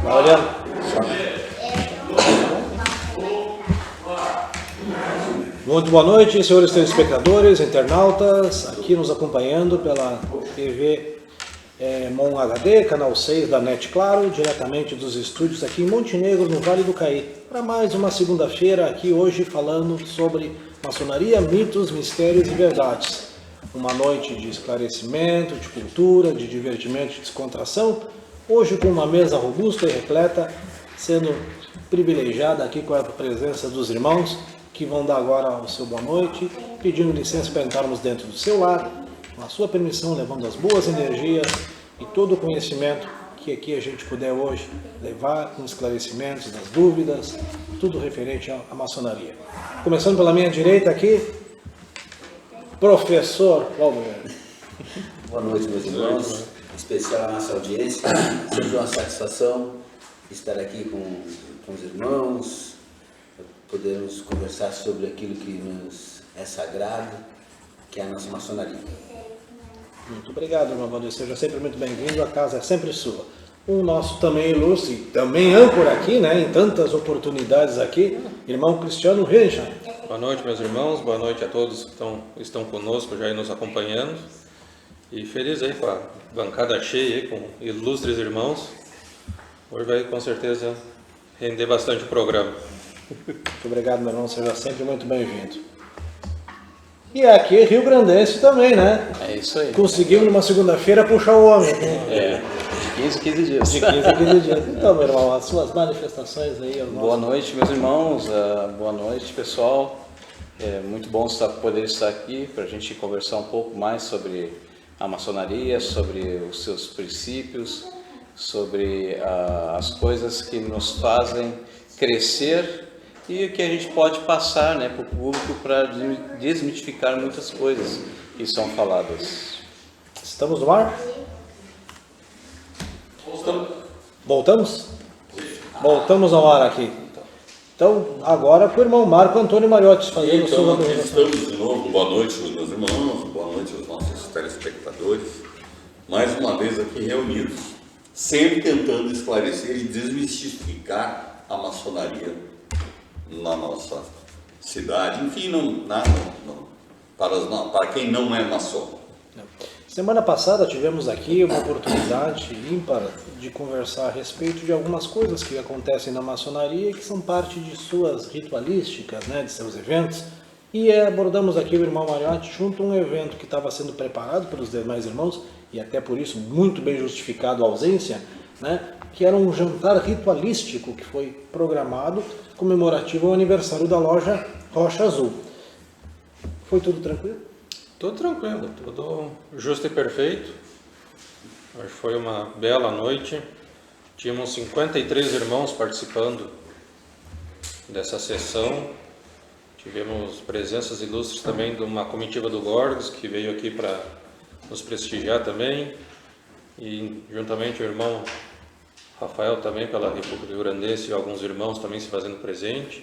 Olha. Muito boa noite, senhores telespectadores, internautas, aqui nos acompanhando pela TV Mon HD, canal 6 da NET Claro, diretamente dos estúdios aqui em Montenegro, no Vale do Caí, para mais uma segunda-feira aqui hoje falando sobre maçonaria, mitos, mistérios e verdades. Uma noite de esclarecimento, de cultura, de divertimento, de descontração, hoje com uma mesa robusta e repleta, sendo privilegiada aqui com a presença dos irmãos, que vão dar agora o seu boa noite, pedindo licença para entrarmos dentro do seu lar, com a sua permissão, levando as boas energias e todo o conhecimento que aqui a gente puder hoje levar, com esclarecimentos das dúvidas, tudo referente à maçonaria. Começando pela minha direita aqui, professor Valdir. Boa noite, meus irmãos, em especial a nossa audiência. Sempre uma satisfação estar aqui com os irmãos, podermos conversar sobre aquilo que nos é sagrado, que é a nossa maçonaria. Muito obrigado, irmão Valdir. Seja sempre muito bem-vindo, a casa é sempre sua. O nosso também ilustre, também âncora aqui, né, em tantas oportunidades aqui, irmão Cristiano Reja. Boa noite, meus irmãos, boa noite a todos que estão conosco, já aí nos acompanhando. E feliz aí com a bancada cheia, aí, com ilustres irmãos. Hoje vai com certeza render bastante o programa. Muito obrigado, meu irmão, seja sempre muito bem-vindo. E aqui Rio Grandense também, né? É isso aí. Conseguimos numa segunda-feira puxar o homem. De 15 em 15 dias. De 15 a 15 dias. Então, meu irmão, as suas manifestações aí. Boa noite, meus irmãos. Boa noite, pessoal. É muito bom poder estar aqui para a gente conversar um pouco mais sobre a maçonaria, sobre os seus princípios, sobre as coisas que nos fazem crescer e o que a gente pode passar, né, para o público para desmitificar muitas coisas que são faladas. Estamos no ar? Voltamos? Voltamos ao ar aqui. Então, agora com o irmão Marco Antônio Mariotti fazendo sua apresentação. Estamos de novo. Boa noite, meus irmãos, boa noite aos nossos telespectadores. Mais uma vez aqui reunidos, sempre tentando esclarecer e desmistificar a maçonaria na nossa cidade. Enfim, para quem não é maçom. Semana passada tivemos aqui uma oportunidade ímpar de conversar a respeito de algumas coisas que acontecem na maçonaria que são parte de suas ritualísticas, né, de seus eventos. E abordamos aqui o irmão Mariotti junto a um evento que estava sendo preparado pelos demais irmãos, e até por isso muito bem justificado a ausência, né, que era um jantar ritualístico que foi programado comemorativo ao aniversário da loja Rocha Azul. Foi tudo tranquilo? Tudo tranquilo, tudo justo e perfeito. Hoje foi uma bela noite. Tínhamos 53 irmãos participando dessa sessão. Tivemos presenças ilustres também de uma comitiva do Gorgos, que veio aqui para nos prestigiar também. E juntamente o irmão Rafael também pela República Rio Grandense e alguns irmãos também se fazendo presente,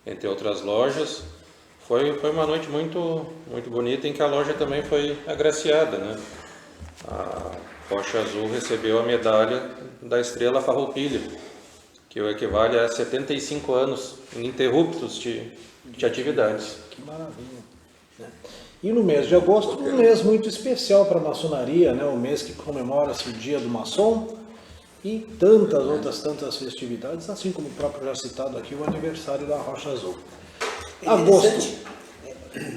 entre outras lojas. Foi uma noite muito bonita em que a loja também foi agraciada, né? A Rocha Azul recebeu a medalha da Estrela Farroupilha, que equivale a 75 anos ininterruptos de atividades. Que maravilha, né? E no mês de agosto, um mês muito especial para a maçonaria, né? Um mês que comemora-se o Dia do Maçom e tantas festividades, assim como o próprio já citado aqui, o aniversário da Rocha Azul. Agosto.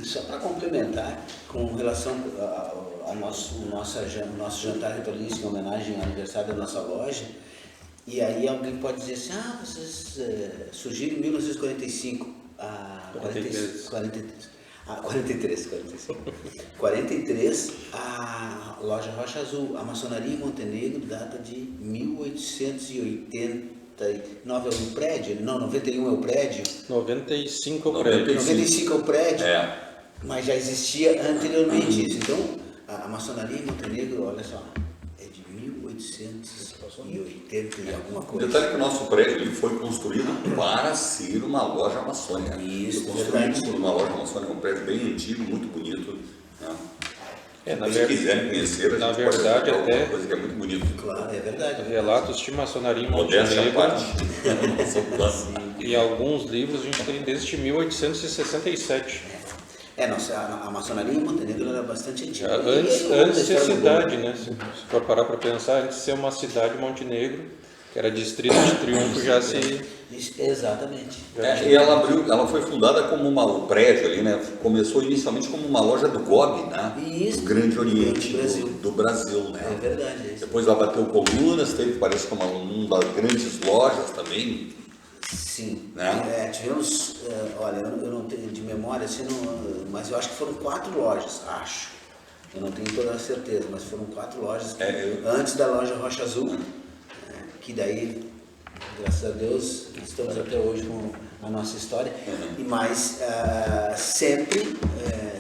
Só para complementar, com relação ao nosso jantar ritualístico em homenagem ao aniversário da nossa loja, e aí alguém pode dizer assim, vocês surgiram em 1945, 43, a loja Rocha Azul, a maçonaria em Montenegro data de 1880. 9 é o prédio? Não, 91 é o prédio. 95 é o prédio. 95 é o prédio, mas já existia anteriormente isso. Então, a maçonaria em Montenegro, olha só, é de 1880 e alguma O coisa. detalhe é que o nosso prédio ele foi construído para ser uma loja maçônica. Isso, foi construído por uma loja maçônica, um prédio bem antigo, muito bonito. Né? Se quiserem conhecer, a na gente pode verdade, colocar alguma até- coisa que é muito bonita. Claro, é verdade. Relatos de maçonaria em Modéstia à Montenegro. parte. Nosso plano. E alguns livros a gente tem desde 1867. Nossa, a maçonaria em Montenegro era bastante antiga. Já E antes, aí, longa antes de ser história boa. cidade, né? Se for parar para pensar, antes de ser uma cidade, Montenegro, que era distrito de Triunfo, já se... Exatamente. E ela foi fundada como o prédio ali, né? Começou inicialmente como uma loja do GOB, né? Isso. Do Grande Oriente Do Brasil. do Brasil, né? É verdade, é isso. Depois ela bateu colunas, teve, parece que uma das grandes lojas também. Sim. Né? Tivemos, olha, eu não tenho de memória, assim, mas eu acho que foram 4 lojas, acho. Eu não tenho toda a certeza, mas foram 4 lojas antes da loja Rocha Azul, que daí, graças a Deus, estamos até hoje com a nossa história. Mas sempre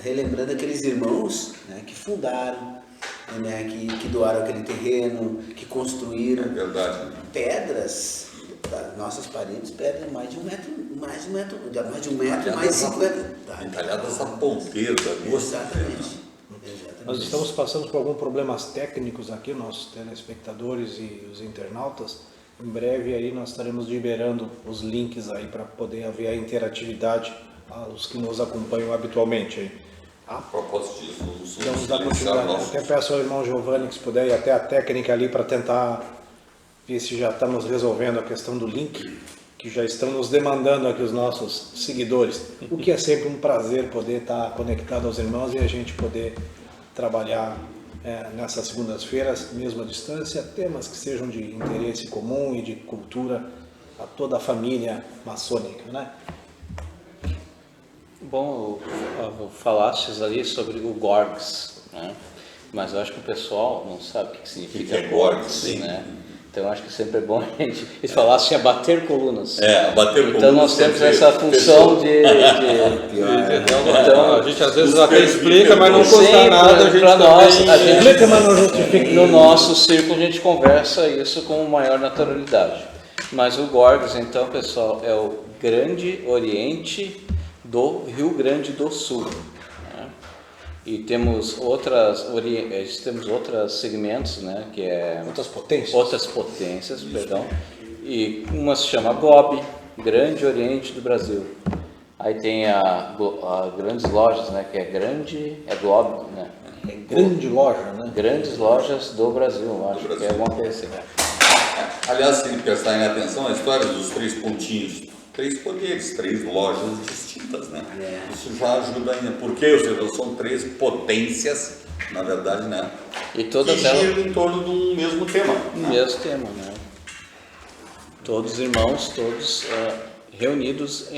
relembrando aqueles irmãos, né, que fundaram, né, que doaram aquele terreno, que construíram. É verdade. Pedras, nossas paredes, pedras mais de um metro, mais de um metro, mais Entalhadas 50. Entalhadas a ponteiro. Exatamente. Nós estamos passando por alguns problemas técnicos aqui, nossos telespectadores e os internautas. Em breve aí nós estaremos liberando os links aí para poder haver a interatividade aos que nos acompanham habitualmente aí. A propósito disso, Vamos dar continuidade. Até peço ao irmão Giovanni que se puder ir até a técnica ali para tentar ver se já estamos resolvendo a questão do link, que já estão nos demandando aqui os nossos seguidores, o que é sempre um prazer poder estar conectado aos irmãos e a gente poder trabalhar nessas segundas-feiras, mesmo à distância, temas que sejam de interesse comum e de cultura a toda a família maçônica, né? Bom, falastes ali sobre o Gorgs, né? Mas eu acho que o pessoal não sabe o que significa Que é Gorgs, né? Então eu acho que sempre é bom a gente... Eles falassem a bater colunas. Bater colunas. Então nós temos essa função de Então, a gente às vezes até explica, mas não custa Sempre, nada. A gente pra nós, também... a gente- Explica, mas não justifica. No nosso círculo a gente conversa isso com maior naturalidade. Mas o Gorgs, então, pessoal, é o Grande Oriente do Rio Grande do Sul. Né? E temos outros segmentos, né? Que é outras potências, perdão. E uma se chama GOB, Grande Oriente do Brasil. Aí tem a grandes lojas, né? Que é GOB, né? Grande loja, né? Grandes lojas do Brasil, eu acho que é alguma coisa assim. Aliás, se prestarem atenção, a história dos 3 pontinhos, 3 poderes, 3 lojas distintas, né? Isso já ajuda ainda, porque ou seja, são 3 potências, na verdade, né? E todas que elas giram em torno de um mesmo tema. no mesmo tema, né? Todos irmãos, todos reunidos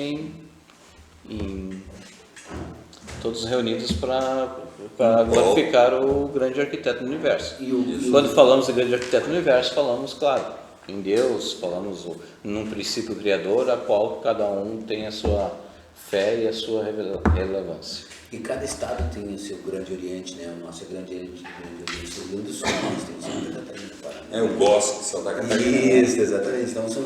todos reunidos para glorificar o grande arquiteto do universo. Quando falamos de grande arquiteto do universo, falamos, claro, em Deus, falamos num princípio criador, a qual cada um tem a sua fé e a sua relevância. E cada estado tem o seu Grande Oriente, né? O nosso Grande Oriente do Rio Grande do Sul, nós temos Santa Catarina, Paraná. O GOS de Santa Catarina. Isso, exatamente. Então são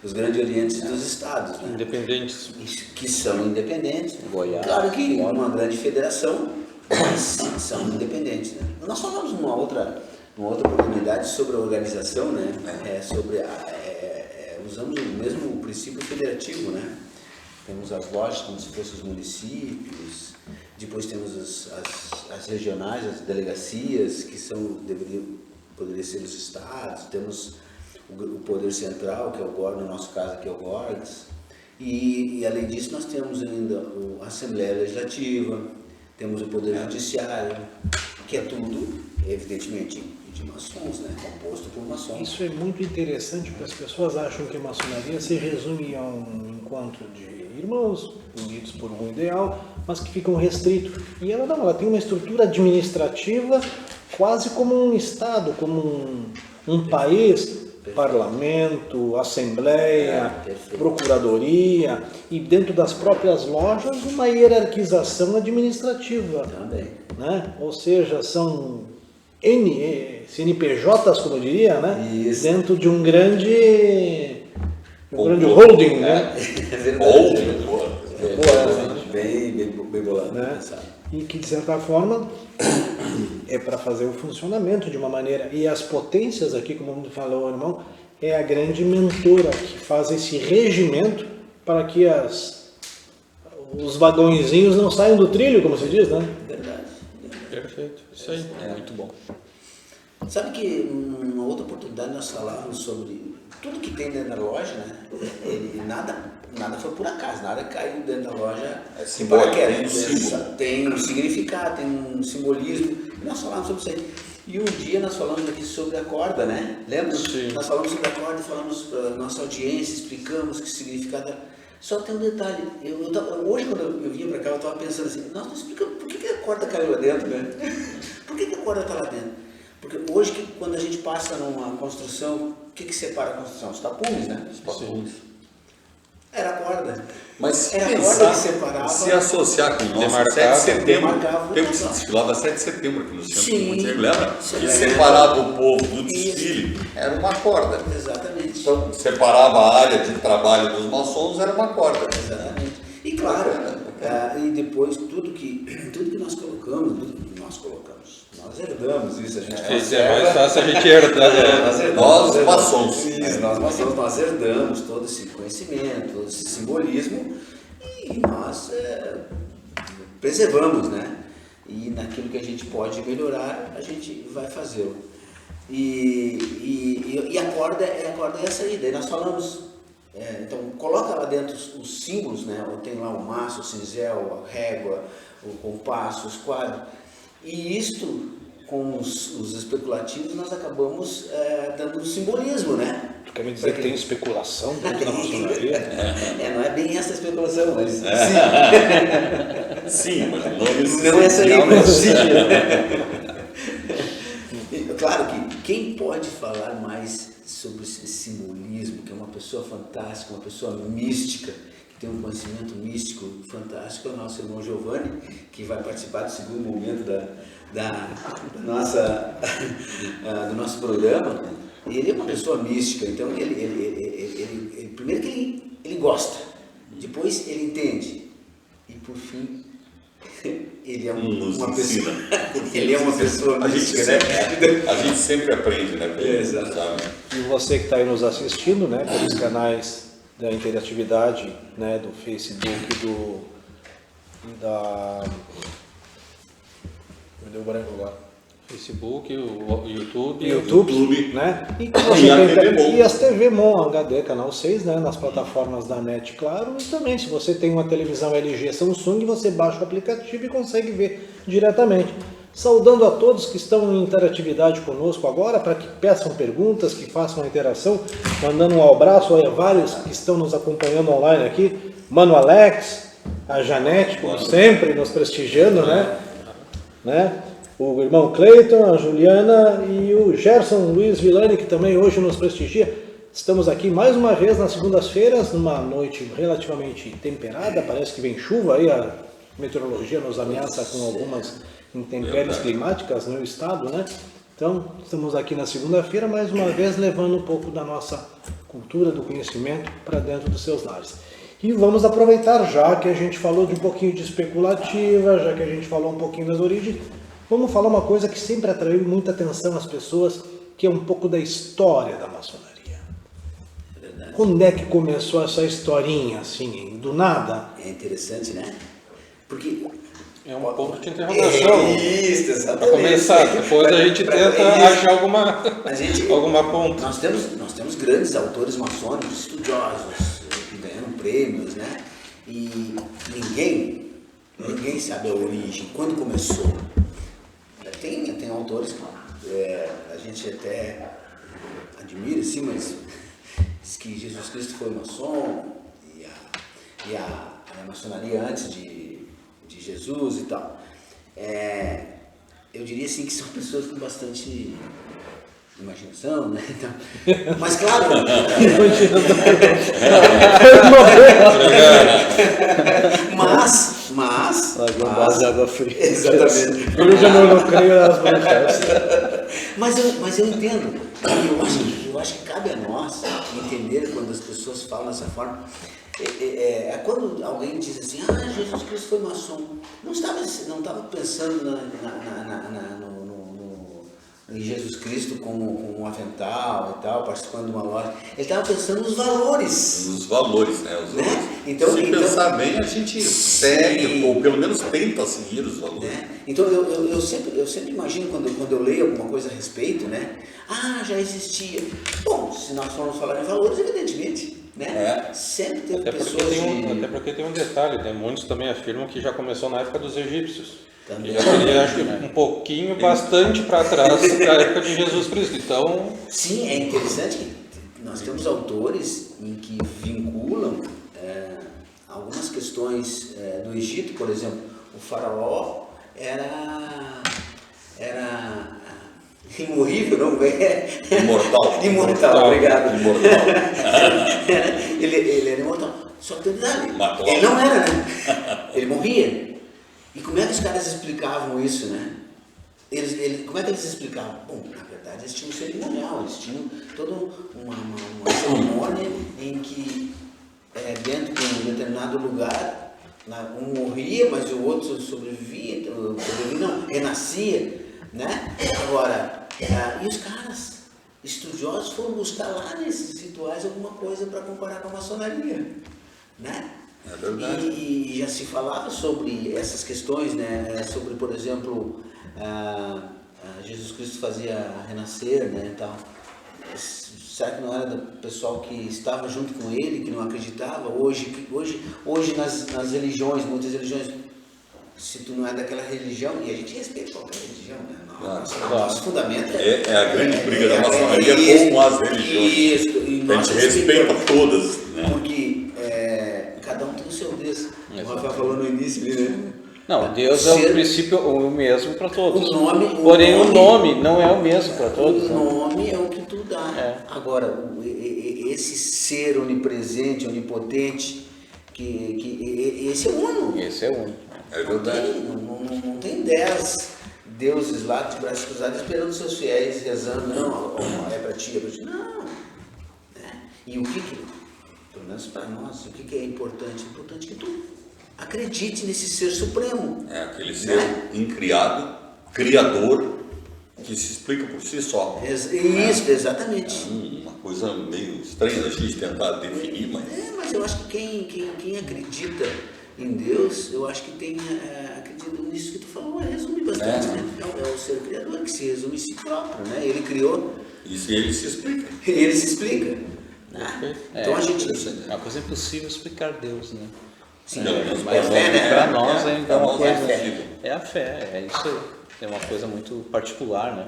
os Grandes Orientes dos estados, né? Independentes. Que são independentes. Goiás. Claro que uma grande federação, mas são independentes, né? Nós falamos numa outra oportunidade sobre a organização, né? Usamos o mesmo princípio federativo, né? Temos as lojas como se fossem os municípios, depois temos as regionais, as delegacias, que poderiam ser os estados, temos o poder central, que é o GORG, no nosso caso aqui é o GORGS, e além disso nós temos ainda a Assembleia Legislativa, temos o Poder Judiciário, que é tudo, evidentemente, de maçons, né? Composto por maçons. Isso é muito interessante porque as pessoas acham que a maçonaria se resume a um encontro de irmãos unidos por um ideal, mas que ficam restritos. E ela não, ela tem uma estrutura administrativa quase como um estado, como um país, parlamento, assembleia, procuradoria e dentro das próprias lojas uma hierarquização administrativa. Também. Né? Ou seja, são CNPJs, como eu diria, né? Isso. Dentro de um grande holding, né? É verdade. Holding. Bem bolado, Né? pensado. E que, de certa forma, é para fazer o funcionamento de uma maneira. E as potências aqui, como falou o irmão, é a grande mentora que faz esse regimento para que os vagõezinhos não saiam do trilho, como se diz, né? Verdade. Perfeito, isso aí. Muito bom. Sabe que numa outra oportunidade nós falávamos sobre tudo que tem dentro da loja, né? Nada foi por acaso, nada caiu dentro da loja. É simbólico, paraquedas. tem um símbolo. Tem um significado, tem um simbolismo. E nós falávamos sobre isso aí. E um dia nós falamos aqui sobre a corda, né? Lembra? Sim. Nós falamos sobre a corda e falamos para a nossa audiência, explicamos que significado. Só tem um detalhe, hoje quando eu vinha para cá eu estava pensando assim, nós não explicamos por que a corda caiu lá dentro, né? Por que a corda está lá dentro? Porque hoje, quando a gente passa numa construção, o que separa a construção? Os tapumes, né? Os tapumes. Era a corda. Mas se Era a pensar, corda que separava. se associar com o nosso Demarcava, 7 de setembro, demarcava o teve que local. se desfilar da 7 de setembro aqui no centro Sim. de Montenegro, lembra? Sim. Que separava o povo do desfile, era uma corda. Exatamente. Então, separava a área de trabalho dos maçons, era uma corda. Exatamente. E claro, e depois tudo que nós herdamos isso, a gente É mais fácil a gente herdar. Nós maçons. Nós maçons, nós herdamos todo esse conhecimento, todo esse simbolismo e nós preservamos, né? E naquilo que a gente pode melhorar, a gente vai fazê-lo. E a corda é essa aí, daí nós falamos, então coloca lá dentro os símbolos, né? Tem lá o maço, o cinzel, a régua, o compasso, os quadros, e isto com os especulativos nós acabamos dando um simbolismo, né? Tu quer me dizer que tem especulação dentro da maçonaria? Não é bem essa especulação, mas Sim, mas não não é essa aí, não, mas claro que quem pode falar mais sobre esse simbolismo, que é uma pessoa fantástica, uma pessoa mística, que tem um conhecimento místico fantástico, é o nosso irmão Giovanni, que vai participar do segundo momento do nosso programa. E ele é uma pessoa mística, então ele primeiro que ele gosta, depois ele entende e por fim ele é uma pessoa. Ele é uma pessoa mística, né? A gente sempre aprende, né? Exato. Sabe? E você que está aí nos assistindo, né, pelos canais da interatividade, né, do Facebook, me deu branco agora. Facebook, o YouTube. YouTube, né? E, E a TV Mon. e as TV Mon HD, canal 6, né? Nas plataformas da NET, claro. E também, se você tem uma televisão LG Samsung, você baixa o aplicativo e consegue ver diretamente. Saudando a todos que estão em interatividade conosco agora, para que peçam perguntas, que façam a interação, mandando um abraço a vários que estão nos acompanhando online aqui. Mano Alex, a Janete, como sempre, nos prestigiando, né? O irmão Cleiton, a Juliana e o Gerson Luiz Villani, que também hoje nos prestigia. Estamos aqui mais uma vez nas segundas-feiras, numa noite relativamente temperada, parece que vem chuva aí, a meteorologia nos ameaça com algumas intempéries climáticas no estado, né? Então, estamos aqui na segunda-feira, mais uma vez, levando um pouco da nossa cultura, do conhecimento para dentro dos seus lares. E vamos aproveitar, já que a gente falou de um pouquinho de especulativa, já que a gente falou um pouquinho das origens, vamos falar uma coisa que sempre atraiu muita atenção às pessoas, que é um pouco da história da maçonaria. Quando é que começou essa historinha, assim, do nada? É interessante, né? Porque É um ponto de interrogação. Isso, Para exatamente. começar, depois a gente tenta achar alguma ponta. Nós temos grandes autores maçônicos, estudiosos, que ganharam prêmios, né? E ninguém sabe a origem, quando começou. Tem autores que a gente até admira, sim, mas diz que Jesus Cristo foi maçom e a maçonaria antes de Jesus e tal. Eu diria assim que são pessoas com bastante imaginação, né? Então, mas claro, mas Base de água fria. exatamente. Eu já não creio nas bruxas. Mas eu entendo. Eu acho que cabe a nós entender quando as pessoas falam dessa forma. É quando alguém diz assim, Jesus Cristo foi maçom. Não estava pensando em Jesus Cristo como um avental e tal, participando de uma loja. Ele estava pensando nos valores. Nos valores, né? Os valores. Então, se pensar bem, a gente segue, ou pelo menos tenta seguir os valores. Né? Então eu sempre imagino quando eu leio alguma coisa a respeito, né? Já existia. Bom, se nós formos falar em valores, evidentemente, né? Sempre teve pessoas Até porque tem um detalhe, né? Muitos também afirmam que já começou na época dos egípcios. Também. Já seria, acho que, um pouquinho, bastante para trás da época de Jesus Cristo. Então, sim, é interessante que nós temos autores em que vinculam algumas questões do Egito, por exemplo, o faraó era imorrível, não é? Imortal, obrigado. Ele era imortal. Só que ele não era, né? Ele morria. E como é que os caras explicavam isso, né? Como é que eles explicavam? Bom, na verdade eles tinham um cerimonial, eles tinham toda uma cerimônia em que dentro de um determinado lugar, um morria, mas o outro sobrevivia, não, renascia, né? Agora, e os caras estudiosos foram buscar lá nesses rituais alguma coisa para comparar com a maçonaria, né? É verdade. E já se falava sobre essas questões, né? Sobre, por exemplo, Jesus Cristo fazia renascer, né? E tal. Será que não era do pessoal que estava junto com ele, que não acreditava? Hoje nas religiões, muitas religiões, se tu não é daquela religião, e a gente respeita qualquer religião, né? Nosso fundamento é a grande briga da maçonaria com as religiões. Isso, e a gente respeita todas, né? Porque cada um tem o seu Deus. O Rafael falou no início ali, né? Não, Deus é o princípio o mesmo para todos. Porém, o nome não é o mesmo para todos. O nome é o que tu dá. Agora, esse ser onipresente, onipotente, que esse é uno. Esse é único. É verdade. Não tem 10 deuses lá de braços cruzados esperando seus fiéis rezando. Não, é para ti, é para ti. Não. Né? E o que pelo menos para nós, o que é importante? É importante que tu acredite nesse ser supremo. É aquele ser incriado, criador, que se explica por si só. Isso, exatamente. Uma coisa meio estranha da gente tentar definir, mas... mas eu acho que quem acredita em Deus, eu acho que acredita nisso que tu falou, resume bastante, né? É o ser criador que se resume em si próprio, né? Ele criou. Isso, e ele se explica. Ele se explica. Então a gente... É uma coisa impossível explicar Deus, né? Sim, mas fé, né? para nós é uma coisa... É a fé, é isso aí. É uma coisa muito particular, né?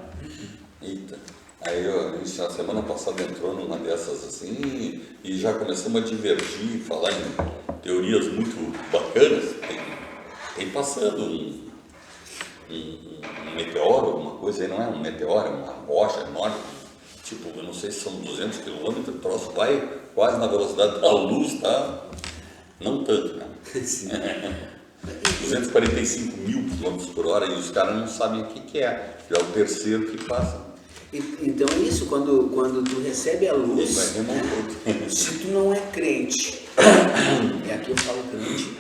Eita. Aí a gente na semana passada entrou numa dessas assim e já começamos a divergir, falar em teorias muito bacanas. Tem passando um meteoro, alguma coisa aí, não é um meteoro, é uma rocha enorme. Tipo, eu não sei se são 200 quilômetros, o troço vai quase na velocidade da luz, tá? Não tanto, né? 245 mil quilômetros por hora e os caras não sabem o que é. Já é o terceiro que passa. Então é isso, quando tu recebe a luz, né? se tu não é crente, aqui eu falo crente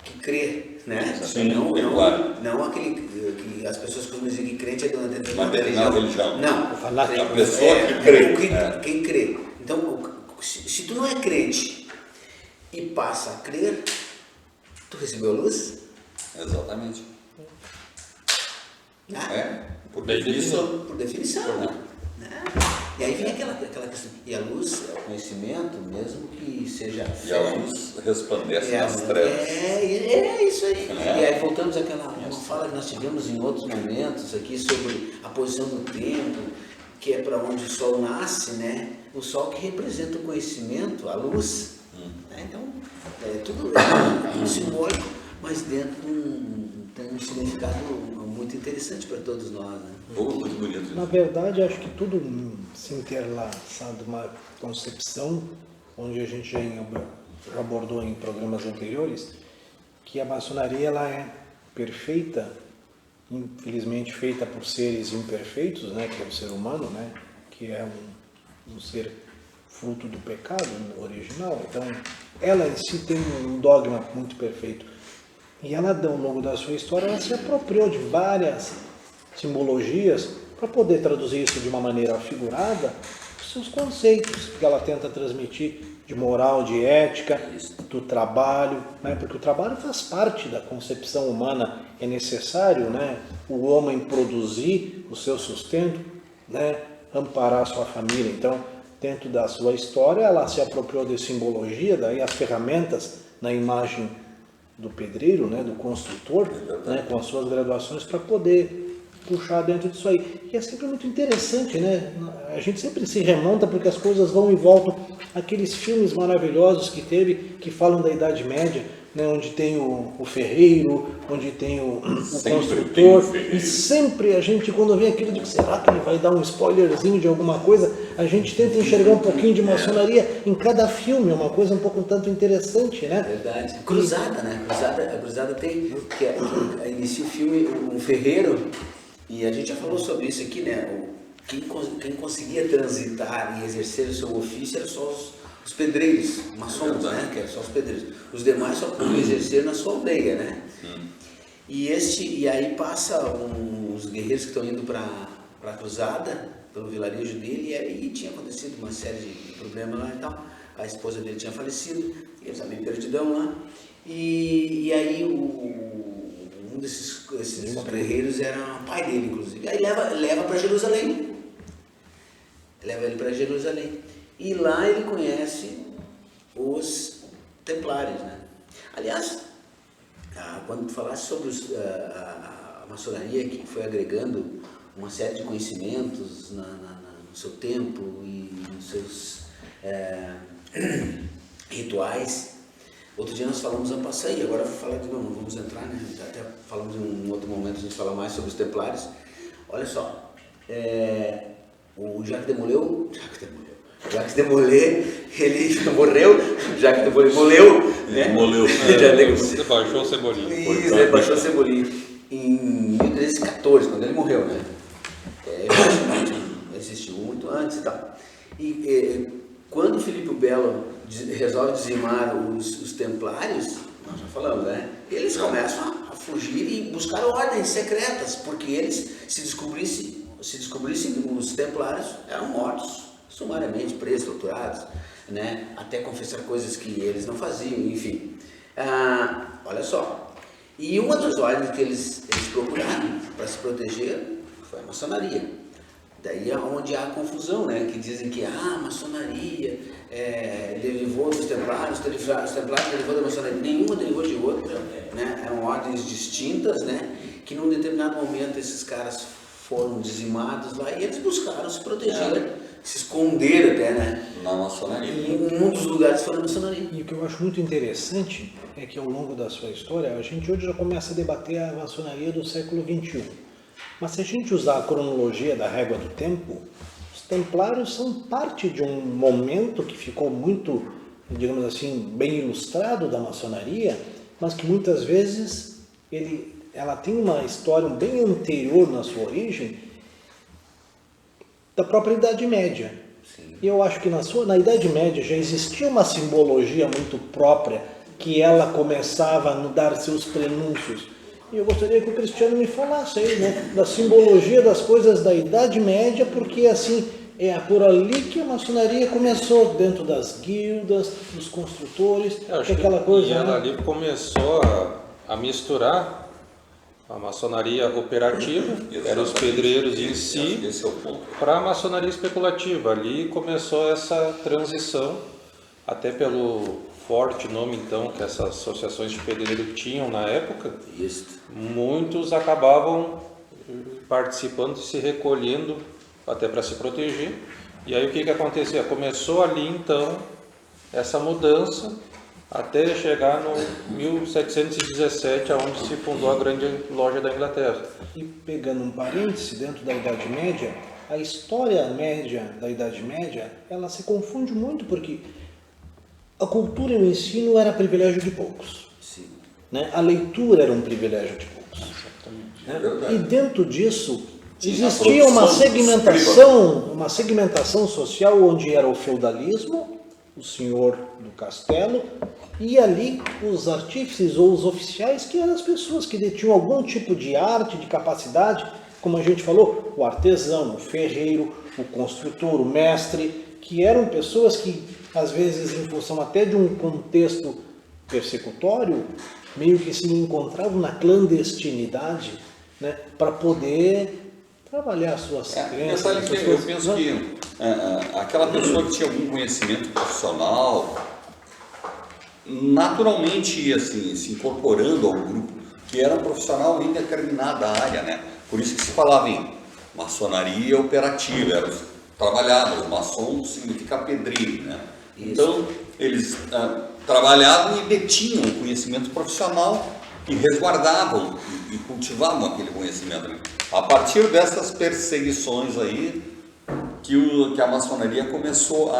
que crê, né? Sim, claro. Não aquele que as pessoas costumam dizer que crente é de uma determinada religião. Não, a pessoa que crê. Quem crê. Então, se tu não é crente e passa a crer, tu recebeu a luz? Exatamente. Por definição. Né? E aí vem aquela questão. E a luz é o conhecimento, mesmo que seja fé. E a luz resplandece nas trevas. É isso aí. E aí voltamos àquela fala que nós tivemos em outros momentos aqui sobre a posição do tempo, que é para onde o sol nasce, né? O sol que representa o conhecimento, a luz. Então, tudo é simbólico, mas dentro tem um significado muito interessante para todos nós, né? Muito bonito. Na verdade, acho que tudo se interlaça de uma concepção, onde a gente já abordou em programas anteriores, que a maçonaria ela é perfeita, infelizmente feita por seres imperfeitos, né, que é o ser humano, né, que é um ser fruto do pecado original. Então, ela em si tem um dogma muito perfeito. E ela, ao longo da sua história, ela se apropriou de várias simbologias para poder traduzir isso de uma maneira figurada, os seus conceitos que ela tenta transmitir de moral, de ética, do trabalho, né? Porque o trabalho faz parte da concepção humana, é necessário, né? O homem produzir o seu sustento, né? Amparar a sua família. Então, dentro da sua história, ela se apropriou de simbologia, daí as ferramentas na imagem do pedreiro, né? Do construtor, né? Com as suas graduações para poder puxar dentro disso aí. E é sempre muito interessante, né? A gente sempre se remonta porque as coisas vão e voltam. Aqueles filmes maravilhosos que teve, que falam da Idade Média, né? Onde tem o ferreiro, onde tem o construtor. E sempre a gente, quando vê aquilo, diz, será que ele vai dar um spoilerzinho de alguma coisa? A gente tenta enxergar um pouquinho de maçonaria em cada filme, é uma coisa um pouco tanto interessante, né? Verdade. Cruzada, né? A Cruzada tem, que inicia o filme, um ferreiro, e a gente já falou sobre isso aqui, né? Quem conseguia transitar e exercer o seu ofício eram só os pedreiros, maçons, né? Que eram só os pedreiros. Os demais só podiam exercer na sua aldeia, né? E aí passa os guerreiros que estão indo para a cruzada, pelo vilarejo dele, e aí tinha acontecido uma série de problemas lá e tal. A esposa dele tinha falecido, ele estava em perdidão lá. E aí um desses guerreiros era o pai dele, inclusive. Aí leva para Jerusalém. Leva ele para Jerusalém. E lá ele conhece os templários, né? Aliás, quando tu falaste sobre a maçonaria, que foi agregando uma série de conhecimentos no seu tempo e nos seus rituais, outro dia nós falamos a passar aí, agora vou falar de novo, não vamos entrar, né? Até falamos em um outro momento, a gente fala mais sobre os templários. Olha só, o Jacques de Molay, ele morreu, Jacques de Molay morreu, né? Baixou o Cebolinha. Isso, ele baixou o Cebolinha em 1314, quando ele morreu, né? Ele existiu muito antes e tal. E quando Filipe o Belo resolve dizimar os templários, nós já falamos, né? Eles começam a fugir e buscar ordens secretas, porque eles, se descobrissem os templários, eram mortos, sumariamente presos, torturados, né? Até confessar coisas que eles não faziam, enfim. Olha só. E uma das ordens que eles procuraram para se proteger foi a maçonaria. Daí é onde há a confusão, né? Que dizem que a maçonaria derivou dos templários, os templários derivou da maçonaria. Nenhuma derivou de outra, né? Eram ordens distintas, né? Que num determinado momento esses caras foram dizimados lá e eles buscaram se proteger, se esconder até, né? Na maçonaria. E um dos lugares foi na maçonaria. E o que eu acho muito interessante é que ao longo da sua história, a gente hoje já começa a debater a maçonaria do século XXI. Mas se a gente usar a cronologia da régua do tempo, os templários são parte de um momento que ficou muito, digamos assim, bem ilustrado da maçonaria, mas que muitas vezes ela tem uma história bem anterior na sua origem da própria Idade Média. Sim. E eu acho que na Idade Média já existia uma simbologia muito própria que ela começava a dar seus prenúncios. E eu gostaria que o Cristiano me falasse aí, né, da simbologia das coisas da Idade Média, porque assim, é por ali que a maçonaria começou, dentro das guildas, dos construtores, aquela coisa. E ela ali começou a misturar a maçonaria operativa, eram os pedreiros em si, para a maçonaria especulativa. Ali começou essa transição, até pelo forte nome então que essas associações de pedreiro tinham na época. Muitos acabavam participando, se recolhendo até para se proteger. E aí o que acontecia? Começou ali então essa mudança até chegar no 1717, onde se fundou a grande loja da Inglaterra. E pegando um parêntese, dentro da Idade Média, a história média da Idade Média, ela se confunde muito porque a cultura e o ensino era privilégio de poucos. Sim. Né? A leitura era um privilégio de poucos. Né? E dentro disso, Existia uma segmentação social onde era o feudalismo, o senhor do castelo, e ali os artífices ou os oficiais, que eram as pessoas que detinham algum tipo de arte, de capacidade, como a gente falou, o artesão, o ferreiro, o construtor, o mestre, que eram pessoas que, às vezes, em função até de um contexto persecutório, meio que se encontravam na clandestinidade, né, para poder trabalhar as suas crenças. Eu penso que aquela pessoa que tinha algum conhecimento profissional, naturalmente ia assim, se incorporando ao grupo, que era um profissional em determinada área, né? Por isso que se falava em maçonaria operativa, trabalhavam, maçom significa pedreiro, né? Então, eles trabalhavam e detinham o conhecimento profissional e resguardavam e cultivavam aquele conhecimento, né? A partir dessas perseguições aí, que a maçonaria começou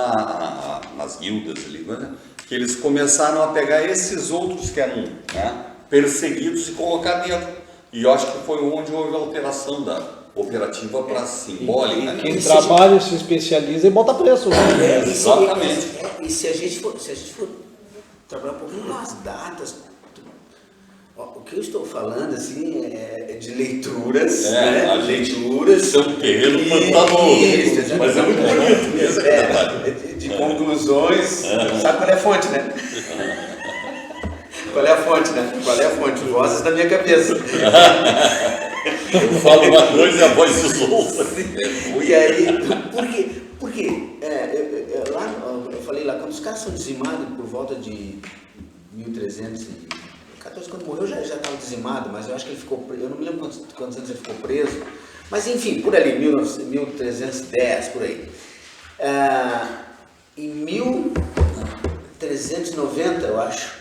nas guildas ali, né? Que eles começaram a pegar esses outros que eram, né, perseguidos e colocar dentro. E eu acho que foi onde houve a alteração da operativa para simbólica. E quem trabalha se especializa e bota preço. Né? Exatamente. E se a gente for trabalhar um pouquinho nas datas, o que eu estou falando assim é de leituras, né? A leituras são um terreno pantanoso, mas é muito bonito mesmo. De conclusões, sabe qual é a fonte, né? Qual é a fonte, né? Qual é a fonte? Vozes da minha cabeça. Eu falo uma coisa e a voz dos outros. E aí, por quê? Lá, eu falei lá, quando os caras são dizimados por volta de 1314, quando morreu já estava dizimado, mas eu acho que ele ficou preso, eu não me lembro quantos anos ele ficou preso, mas enfim, por ali, 1310, por aí. Em 1390, eu acho,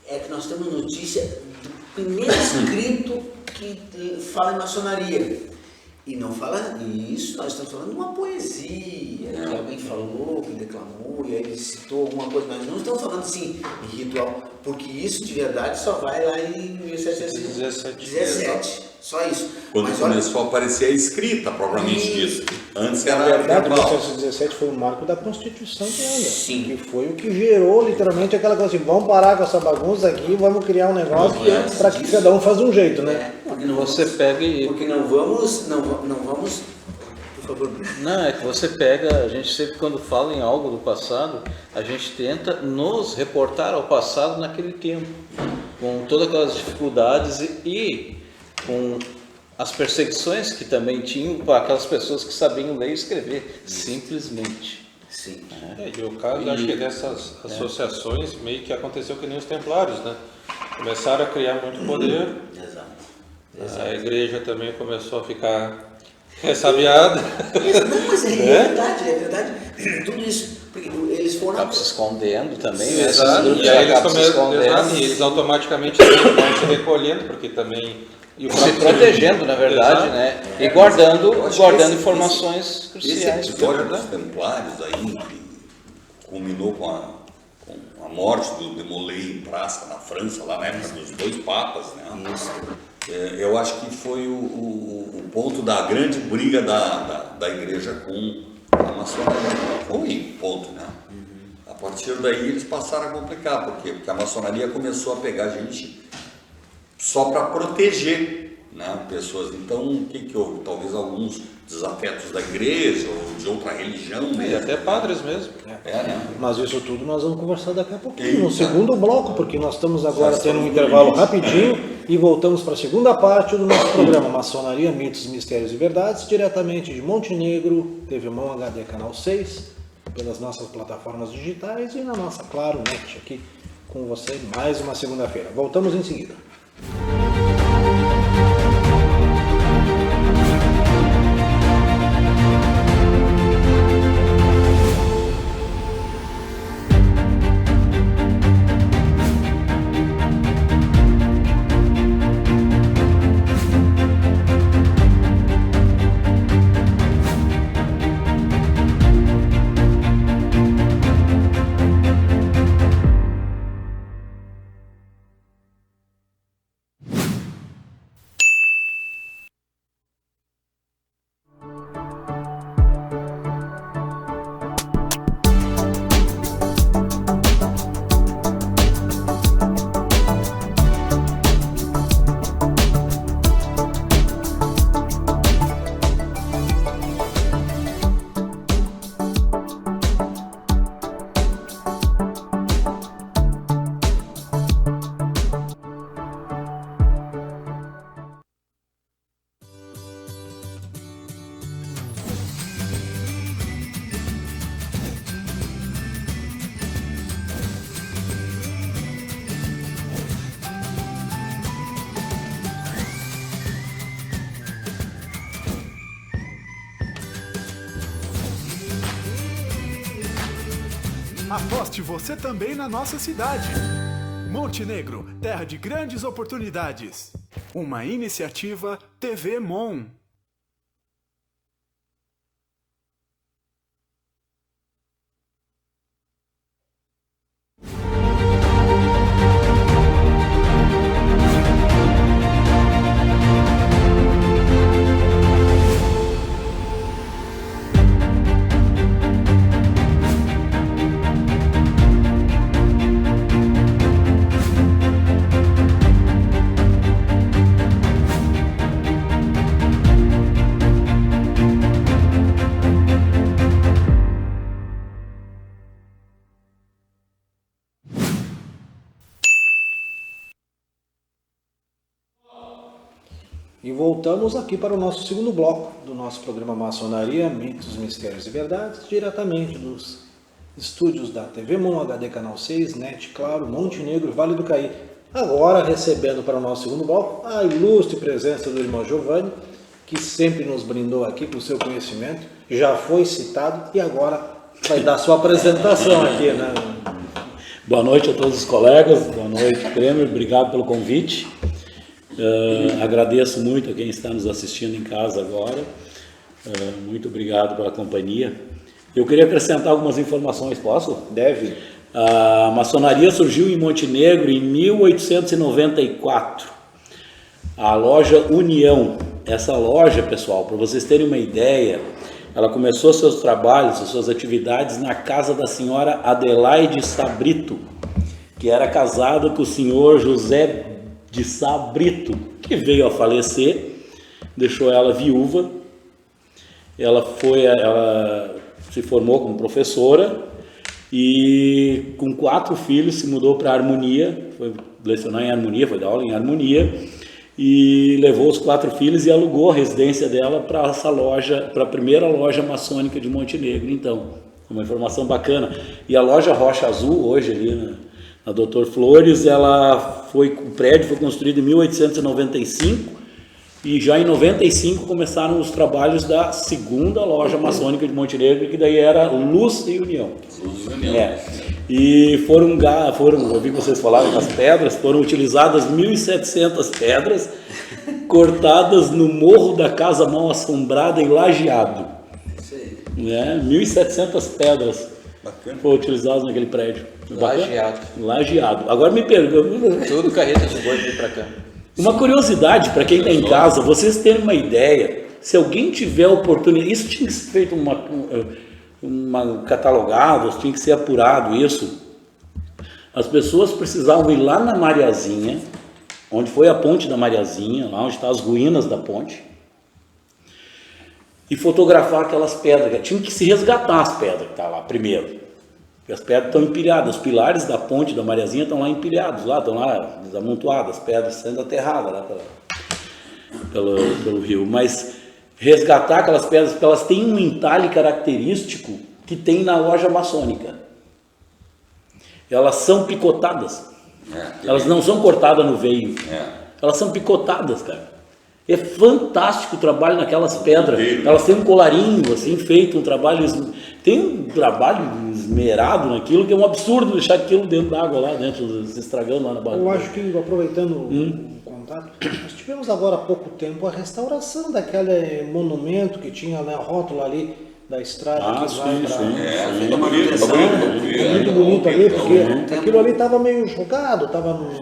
é que nós temos notícia do primeiro escrito que fala em maçonaria. E não fala isso, nós estamos falando de uma poesia, que alguém falou, que declamou, e aí ele citou alguma coisa, mas não estamos falando assim, em ritual, porque isso de verdade só vai lá em 1717, só isso. Quando começou a aparecer a escrita, propriamente disso. Antes Na era verdade, verbal. 1717 foi o marco da Constituição de Angra. Sim. Que foi o que gerou literalmente aquela coisa assim, vamos parar com essa bagunça aqui, vamos criar um negócio para que cada um faça de um jeito, né? Porque não Você pega e... Porque não vamos, por favor. Não, é que você pega, a gente sempre quando fala em algo do passado, a gente tenta nos reportar ao passado naquele tempo, com todas aquelas dificuldades e com as perseguições que também tinham para aquelas pessoas que sabiam ler e escrever, simplesmente. Sim. E o caso, acho que dessas associações meio que aconteceu que nem os templários, né? Começaram a criar muito poder, Exato. a igreja também começou a ficar ressabiada. Não, mas é verdade. Tudo isso, porque eles foram... Acaba se escondendo também, Exato. E aí eles automaticamente vão se recolhendo, porque também... E o se próprio protegendo, na verdade, Exato. né? E guardando Esse informações cruciais. episódio dos Templários aí, que culminou com a morte do Demolay em Praça, na França, lá na época dos dois papas, né? Isso. Eu acho que foi o ponto da grande briga da igreja com a maçonaria. Foi ponto, né? A partir daí eles passaram a complicar. Por quê? Porque a maçonaria começou a pegar gente só para proteger, né, pessoas. Então, o que houve? Talvez alguns desafetos da igreja ou de outra religião mesmo. E até padres mesmo. Né? Mas isso tudo nós vamos conversar daqui a pouquinho, no segundo bloco, porque nós estamos agora tendo um intervalo rapidinho e voltamos para a segunda parte do nosso programa Maçonaria, Mitos, Mistérios e Verdades, diretamente de Montenegro, TV Mão HD Canal 6, pelas nossas plataformas digitais e na nossa Claro Net, aqui com você mais uma segunda-feira. Voltamos em seguida. Aposte você também na nossa cidade. Montenegro, terra de grandes oportunidades. Uma iniciativa TV Mon. E voltamos aqui para o nosso segundo bloco do nosso programa Maçonaria, Mitos, Mistérios e Verdades, diretamente dos estúdios da TV Mon HD Canal 6, NET Claro, Montenegro, Vale do Caí. Agora recebendo para o nosso segundo bloco a ilustre presença do irmão Giovanni, que sempre nos brindou aqui com o seu conhecimento, já foi citado e agora vai dar sua apresentação aqui, né? Boa noite a todos os colegas, boa noite, Kremer, obrigado pelo convite. Agradeço muito a quem está nos assistindo em casa agora, muito obrigado pela companhia. Eu queria acrescentar algumas informações, posso? Deve. A maçonaria surgiu em Montenegro em 1894, a loja União. Essa loja, pessoal, para vocês terem uma ideia, ela começou seus trabalhos, suas atividades na casa da senhora Adelaide Sabrito, que era casada com o senhor José de Sabrito, que veio a falecer, deixou ela viúva. Ela se formou como professora e com 4 filhos se mudou para a Harmonia, foi lecionar em Harmonia, foi dar aula em Harmonia, e levou os 4 filhos e alugou a residência dela para essa loja, para a primeira loja maçônica de Montenegro. Então, uma informação bacana. E a loja Rocha Azul, hoje ali na Doutor Flores, o prédio foi construído em 1895 e já em 95 começaram os trabalhos da segunda loja maçônica de Montenegro, que daí era Luz e União. Luz e União. E foram, eu vi vocês falarem das pedras, foram utilizadas 1.700 pedras cortadas no Morro da Casa Mal Assombrada em Lajeado. Isso aí. 1.700 pedras Bacana. foram utilizadas naquele prédio. Lajeado. Agora me pergunta. Tudo carreta de boi para cá. Uma curiosidade para quem está em casa, vocês terem uma ideia, se alguém tiver oportunidade, isso tinha que ser feito catalogado, tinha que ser apurado isso. As pessoas precisavam ir lá na Mariazinha, onde foi a ponte da Mariazinha, lá onde estão as ruínas da ponte, e fotografar aquelas pedras. Tinha que se resgatar as pedras que estão lá primeiro. Porque as pedras estão empilhadas, os pilares da ponte da Mariazinha estão lá empilhados, estão lá desamontoadas, as pedras sendo aterradas lá pelo rio. Mas resgatar aquelas pedras, porque elas têm um entalhe característico que tem na loja maçônica. Elas são picotadas, elas não são cortadas no veio, elas são picotadas, cara. É fantástico o trabalho naquelas pedras. Elas têm um colarinho assim feito, tem um trabalho esmerado naquilo, que é um absurdo deixar aquilo dentro da água lá dentro, se estragando lá na barra. Eu acho que, aproveitando o contato, nós tivemos agora há pouco tempo a restauração daquele monumento que tinha, né, rótulo ali da estrada que vai para... Fica muito bonito ali, porque aquilo ali estava meio jogado, estava no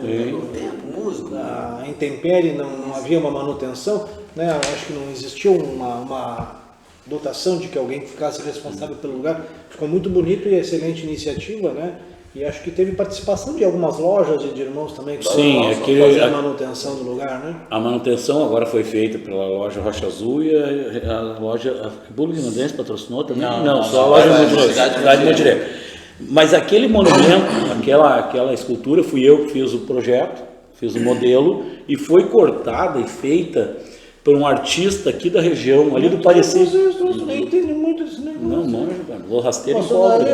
intempérie, não havia uma manutenção, né? Eu acho que não existia uma dotação de que alguém ficasse responsável pelo lugar. Ficou muito bonito e excelente iniciativa, né? E acho que teve participação de algumas lojas e de irmãos também que fazer a manutenção do lugar, né? A manutenção agora foi feita pela loja Rocha Azul e a loja República Irlandense patrocinou também? Não, só a loja Cidade Montenegro. Mas aquele monumento, aquela escultura, fui eu que fiz o projeto, fiz o modelo, e foi cortada e feita por um artista aqui da região, ali do Parecer. Eu nem entendi muito esse negócio. Não, manjo, cara. Vou rasteiro em pobre.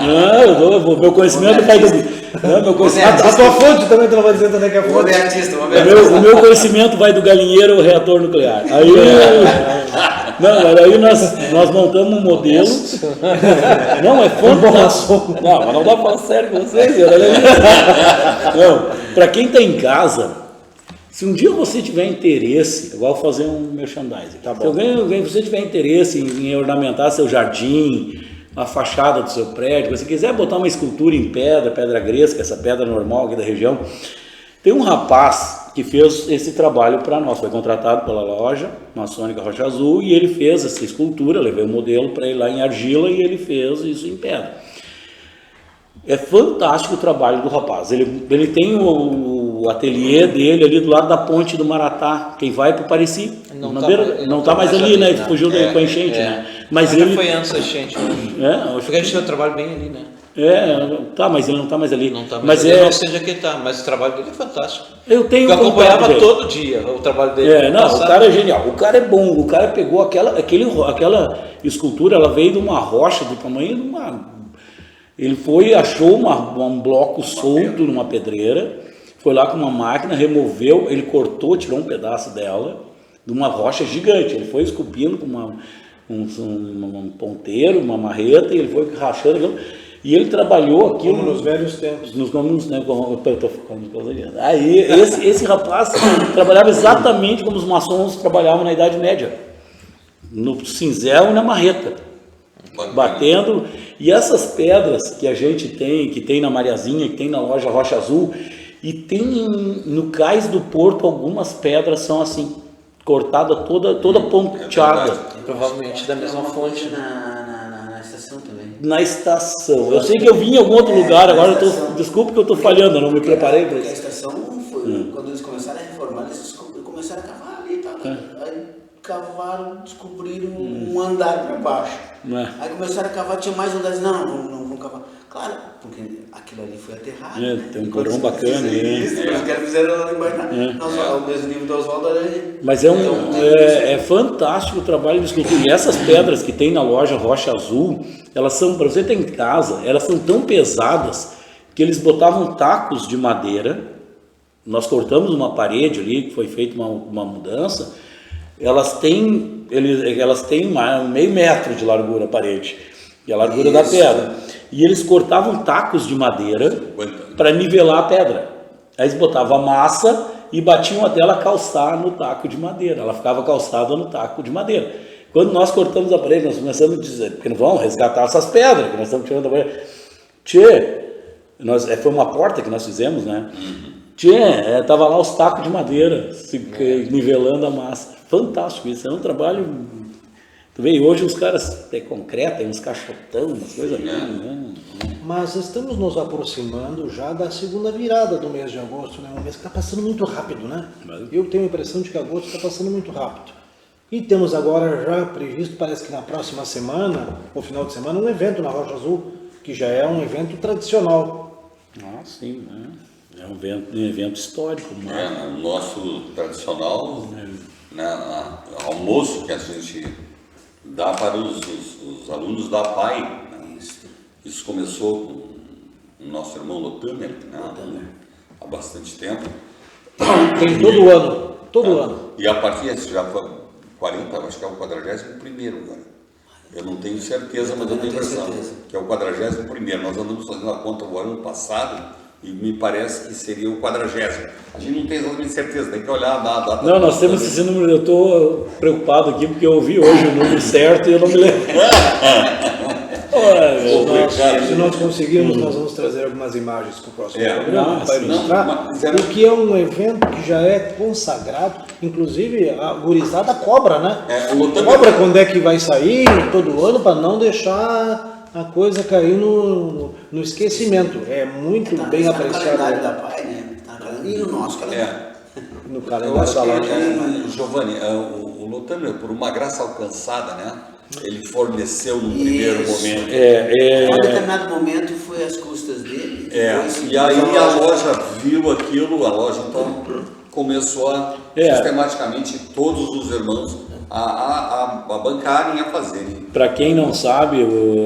Não, meu conhecimento vai do... A tua fonte também tu não vai dizer também que é fonte. artista, O meu conhecimento vai do galinheiro ao reator nuclear. Aí Não, mas aí nós montamos um modelo. Não, é fantástico. Não, mas não dá para falar sério com vocês. Não, para quem está em casa, se um dia você tiver interesse, eu vou fazer um merchandising. Tá bom. Se você tiver interesse em ornamentar seu jardim, a fachada do seu prédio, se você quiser botar uma escultura em pedra gresca, essa pedra normal aqui da região, tem um rapaz que fez esse trabalho para nós, foi contratado pela loja maçônica Rocha Azul e ele fez essa escultura, levei o modelo para ele lá em argila e ele fez isso em pedra. É fantástico o trabalho do rapaz, ele tem o ateliê dele ali do lado da ponte do Maratá, quem vai para o Pareci, não está mais ali, né? Ele fugiu com a enchente, né? Mas ele foi antes da enchente, né? Porque a gente tem um trabalho bem ali, né? Mas ele não está mais ali. Não está mais ali, não sei onde é que ele está, mas o trabalho dele é fantástico. Eu acompanhava todo dia o trabalho dele. O cara é genial, o cara é bom, o cara pegou aquela escultura, ela veio de uma rocha do tamanho de uma... Ele achou um bloco solto numa pedreira, foi lá com uma máquina, removeu, ele cortou, tirou um pedaço dela, de uma rocha gigante, ele foi esculpindo com um ponteiro, uma marreta, e ele foi rachando aquilo. E ele trabalhou aquilo... Como nos velhos tempos. Eu estou focando coisa ali. Aí, esse rapaz trabalhava exatamente como os maçons trabalhavam na Idade Média. No cinzel e na marreta. Batendo. E essas pedras que a gente tem, que tem na Mariazinha, que tem na loja Rocha Azul, e tem no cais do Porto algumas pedras são assim, cortada toda ponteada. Provavelmente da mesma fonte. Na estação também. Na estação. Eu sei que eu vim em algum outro lugar, agora desculpa que eu estou falhando, eu não me preparei para A isso. estação foi, quando eles começaram a reformar, eles começaram a cavar ali e tal. Aí cavaram, descobriram um andar para baixo. Aí começaram a cavar, tinha mais andares, não vamos cavar. Claro, porque aquilo ali foi aterrado. Né? Tem um corão bacana. Os caras fizeram lá embaixo, o mesmo nível do Oswaldo Aranha. Mas é fantástico o trabalho de escultura. E essas pedras que tem na loja Rocha Azul, elas são, para você ter em casa, elas são tão pesadas que eles botavam tacos de madeira. Nós cortamos uma parede ali, que foi feita uma mudança. Elas têm meio metro de largura a parede, e a largura da pedra. E eles cortavam tacos de madeira para nivelar a pedra. Aí eles botavam a massa e batiam até ela calçar no taco de madeira. Ela ficava calçada no taco de madeira. Quando nós cortamos a parede, nós começamos a dizer, porque não vamos resgatar essas pedras, que nós estamos tirando da parede. Foi uma porta que nós fizemos, né? Tava lá os tacos de madeira, nivelando a massa. Fantástico isso, é um trabalho. Tu vê, hoje os caras concreto, tem uns caixotão, umas coisas. Mas estamos nos aproximando já da segunda virada do mês de agosto, né? Um mês que está passando muito rápido, né? Eu tenho a impressão de que agosto está passando muito rápido. E temos agora já previsto, parece que na próxima semana, ou final de semana, um evento na Rocha Azul, que já é um evento tradicional. Sim, né? É um evento histórico. O nosso tradicional almoço que a gente dá para os alunos da PAI. Né? Isso começou com o nosso irmão Lotamer, há bastante tempo. Tem todo ano. E a partir disso já foi 40, acho que é o 41º agora. Eu não tenho certeza, mas eu tenho impressão que é o 41º. Nós andamos fazendo a conta o ano passado e me parece que seria o 40º. A gente não tem exatamente certeza, tem que olhar a data. Não, nós temos esse número, eu estou preocupado aqui porque eu ouvi hoje o número certo e eu não me lembro. Se nós conseguirmos, nós vamos trazer algumas imagens para o próximo programa para ilustrar, porque é um evento que já é consagrado, inclusive a gurizada cobra, né? Cobra quando é que vai sair todo ano para não deixar a coisa cair no esquecimento. É muito bem apreciado. No calendário da PAI, né? E no nosso calendário. No calendário da loja. Giovanni, o Lotamer, por uma graça alcançada, né? Ele forneceu no primeiro momento. Em um determinado momento foi às custas dele. E aí a loja viu aquilo, a loja então começou a sistematicamente todos os irmãos a bancarem, a fazerem. Para quem não sabe, o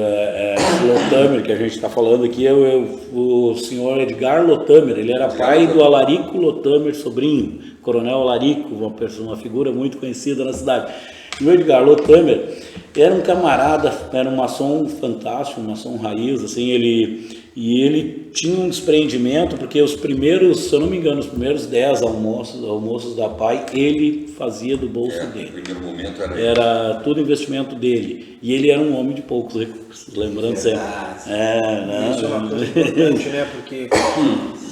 Lotamer que a gente está falando aqui é o senhor Edgar Lotamer. Ele era pai do Alarico Lotamer, sobrinho, Coronel Alarico, uma figura muito conhecida na cidade. E o Edgar Lotamer era um camarada, era um maçom fantástico, um maçom raiz, assim, ele tinha um desprendimento, porque os primeiros, se eu não me engano, os primeiros 10 almoços da PAI, ele fazia do bolso No dele. primeiro momento Era tudo investimento dele. E ele era um homem de poucos recursos, lembrando sempre. Né? Isso é uma coisa importante, né? Porque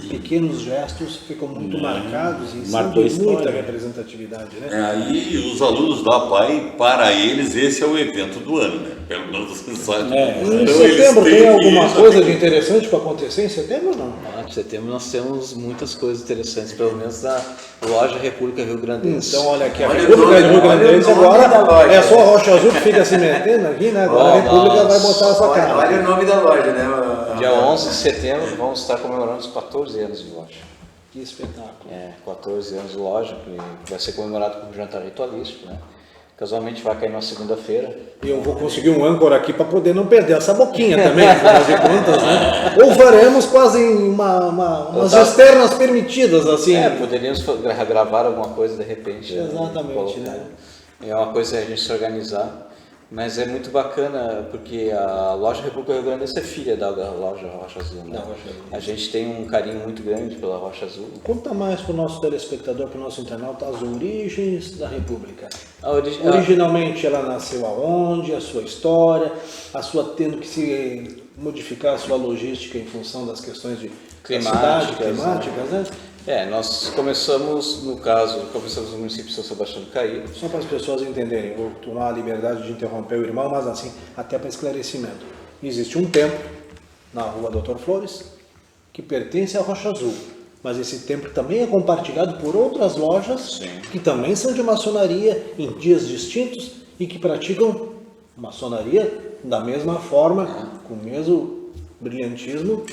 pequenos gestos ficam muito marcados e Marcou a são de muita história. representatividade, né? Aí os alunos da PAI, para eles, esse é o evento do ano, né? Pelo menos você sabe. Em Então, setembro eles têm tem que alguma ir, coisa sabe? de interessante para acontecer em setembro ou não? Em setembro nós temos muitas coisas interessantes, pelo menos da loja República Rio Grandense. Então, olha aqui, a Olha o República nome, do Rio Grandense olha o nome da agora loja. é só a Rocha Azul que fica se metendo aqui, né? Agora a República vai botar a sua cara. Olha o nome da loja, né? Dia 11 de setembro vamos estar comemorando os 14 anos de loja. Que espetáculo. 14 anos de loja, que vai ser comemorado com um jantar ritualístico, né? Casualmente vai cair na segunda-feira. E eu vou conseguir um âncora aqui para poder não perder essa boquinha também, afinal de contas, né? Ou faremos quase umas externas permitidas, assim. Poderíamos gravar alguma coisa de repente. Exatamente, colocar. né? É uma coisa a gente se organizar. Mas é muito bacana porque a loja República Rio Grandense é filha da loja Rocha Azul, né? A gente tem um carinho muito grande pela Rocha Azul. Conta mais para o nosso telespectador, para o nosso internauta, as origens da República. A Originalmente ela nasceu aonde, a sua história, a sua tendo que se modificar a sua logística em função das questões de climáticas, né? Nós começamos, no caso, no município de São Sebastião do Caí. Só para as pessoas entenderem, vou tomar a liberdade de interromper o irmão, mas assim, até para esclarecimento. Existe um templo na rua Doutor Flores que pertence à Rocha Azul, mas esse templo também é compartilhado por outras lojas que também são de maçonaria em dias distintos e que praticam maçonaria da mesma forma, com o mesmo brilhantismo,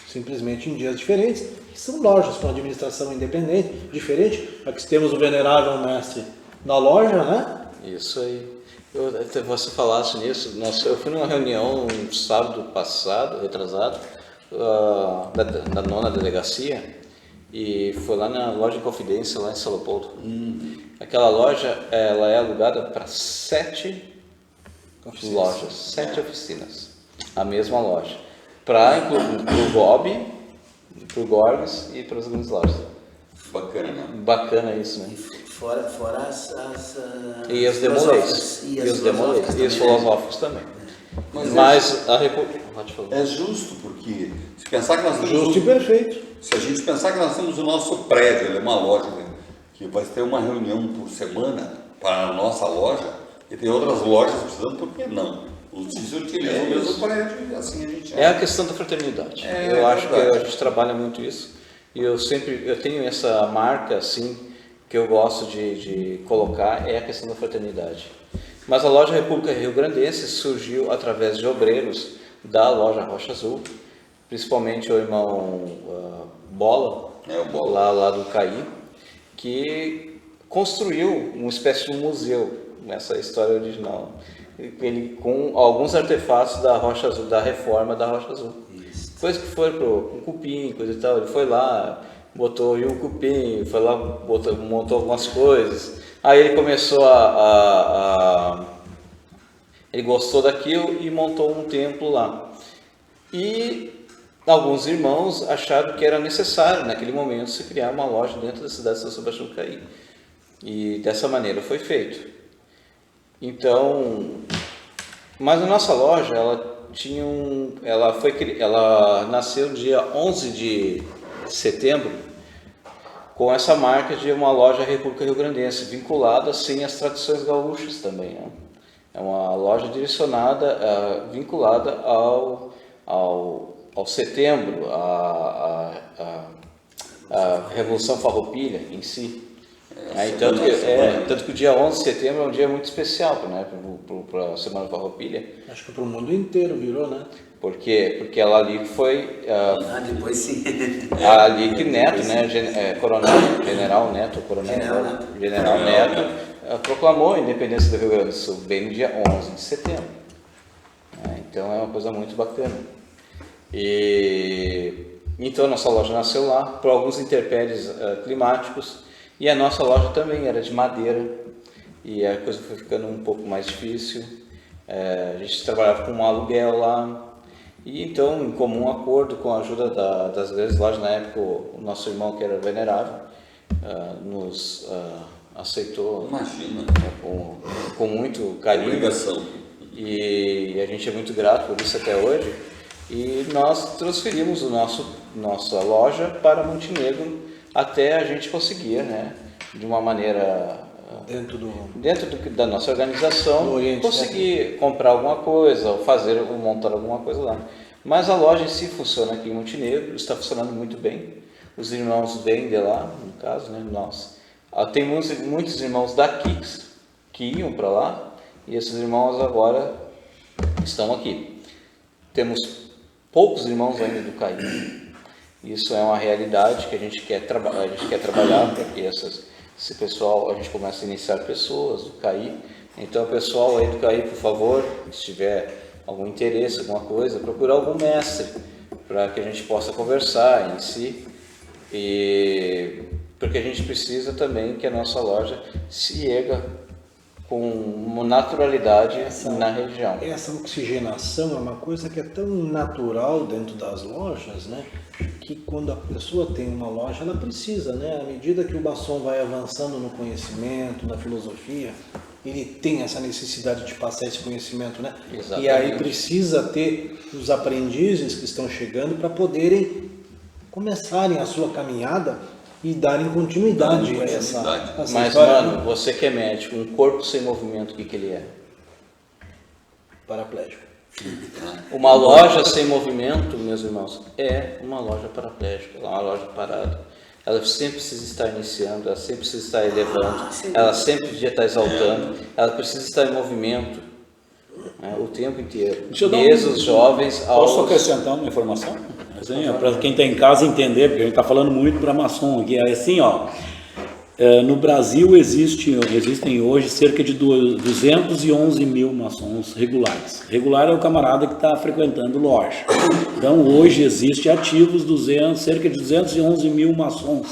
simplesmente em dias diferentes. São lojas com administração independente, diferente. Aqui temos o venerável mestre da loja, né? Isso aí. Você falasse nisso, eu fui numa reunião no sábado passado, retrasado, da 9ª delegacia, e foi lá na loja Confidência, lá em São Leopoldo. Aquela loja, ela é alugada para 7 lojas, 7 oficinas, a mesma loja, para o Bob, para o Gorges e para as grandes lojas. Bacana, né? Bacana isso, né? Fora as E os demolês. E os demolês. E os filosóficos também. Mas a República... É justo, porque se pensar que nós temos Justo e perfeito. se a gente pensar que nós temos o nosso prédio, ele é uma loja que vai ter uma reunião por semana para a nossa loja, e tem outras lojas precisando, por que não? Se utilizam o mesmo prédio e assim a gente... É a questão da fraternidade. Eu acho que a gente trabalha muito isso. E eu tenho essa marca, assim, que eu gosto de colocar, é a questão da fraternidade. Mas a loja República Rio Grandense surgiu através de obreiros da loja Rocha Azul, principalmente o irmão Bola, lá do Caí, que construiu uma espécie de museu nessa história original. Ele, com alguns artefatos da Rocha Azul, da reforma da Rocha Azul. Depois que foi pro cupim, coisa e tal, ele foi lá, botou o cupim, foi lá, montou algumas coisas. Aí ele começou ele gostou daquilo e montou um templo lá. E alguns irmãos acharam que era necessário, naquele momento, se criar uma loja dentro da cidade de São Sebastião do Caí. E dessa maneira foi feito. Então, mas a nossa loja, ela nasceu dia 11 de setembro com essa marca de uma loja República Rio Grandense, vinculada sim às tradições gaúchas também, né? É uma loja direcionada, vinculada ao setembro, à Revolução Farroupilha em si. Tanto que o dia 11 de setembro é um dia muito especial, né, para a Semana Farroupilha. Acho que para o mundo inteiro virou, né? Por quê? Porque ela ali foi... depois sim. ali que Neto, né, General Neto, General Neto, proclamou a independência do Rio Grande do Sul, bem no dia 11 de setembro. Então é uma coisa muito bacana. Então a nossa loja nasceu lá, por alguns intempéries climáticos, e a nossa loja também era de madeira, e a coisa foi ficando um pouco mais difícil. A gente trabalhava com um aluguel lá, e então, em comum acordo, com a ajuda das grandes lojas, na época o nosso irmão, que era venerável, nos aceitou. Imagina. Com muito carinho. Obrigação. E a gente é muito grato por isso até hoje. E nós transferimos nossa loja para Montenegro até a gente conseguir, né, de uma maneira dentro da nossa organização, conseguir comprar alguma coisa, ou montar alguma coisa lá. Mas a loja em si funciona aqui em Montenegro, está funcionando muito bem. Os irmãos vêm de lá, no caso, né, nós. Tem muitos irmãos daqui que iam para lá, e esses irmãos agora estão aqui. Temos poucos irmãos ainda do CAI. Isso é uma realidade que a gente quer trabalhar para que esse pessoal, a gente comece a iniciar pessoas do CAI. Então, pessoal aí do CAI, por favor, se tiver algum interesse, alguma coisa, procurar algum mestre para que a gente possa conversar em si, e porque a gente precisa também que a nossa loja se erga com naturalidade na região. Essa oxigenação é uma coisa que é tão natural dentro das lojas, né? Que quando a pessoa tem uma loja, ela precisa, né? À medida que o maçom vai avançando no conhecimento, na filosofia, ele tem essa necessidade de passar esse conhecimento, né? Exatamente. E aí precisa ter os aprendizes que estão chegando para poderem começarem a sua caminhada e darem continuidade a essa Mas, história. mano, você que é médico, um corpo sem movimento, o que ele é? Paraplégico. Uma loja sem movimento, meus irmãos, é uma loja paraplégica, é uma loja parada. Ela sempre precisa estar iniciando, ela sempre precisa estar elevando, ela sempre precisa estar exaltando, ela precisa estar em movimento, né, o tempo inteiro. Desde os jovens aos... Posso acrescentar uma informação? Assim, para quem está em casa entender, porque a gente está falando muito para maçom aqui. É assim, ó, no Brasil existem hoje cerca de 211 mil maçons regulares. Regular é o camarada que está frequentando loja. Então hoje existe ativos cerca de 211 mil maçons.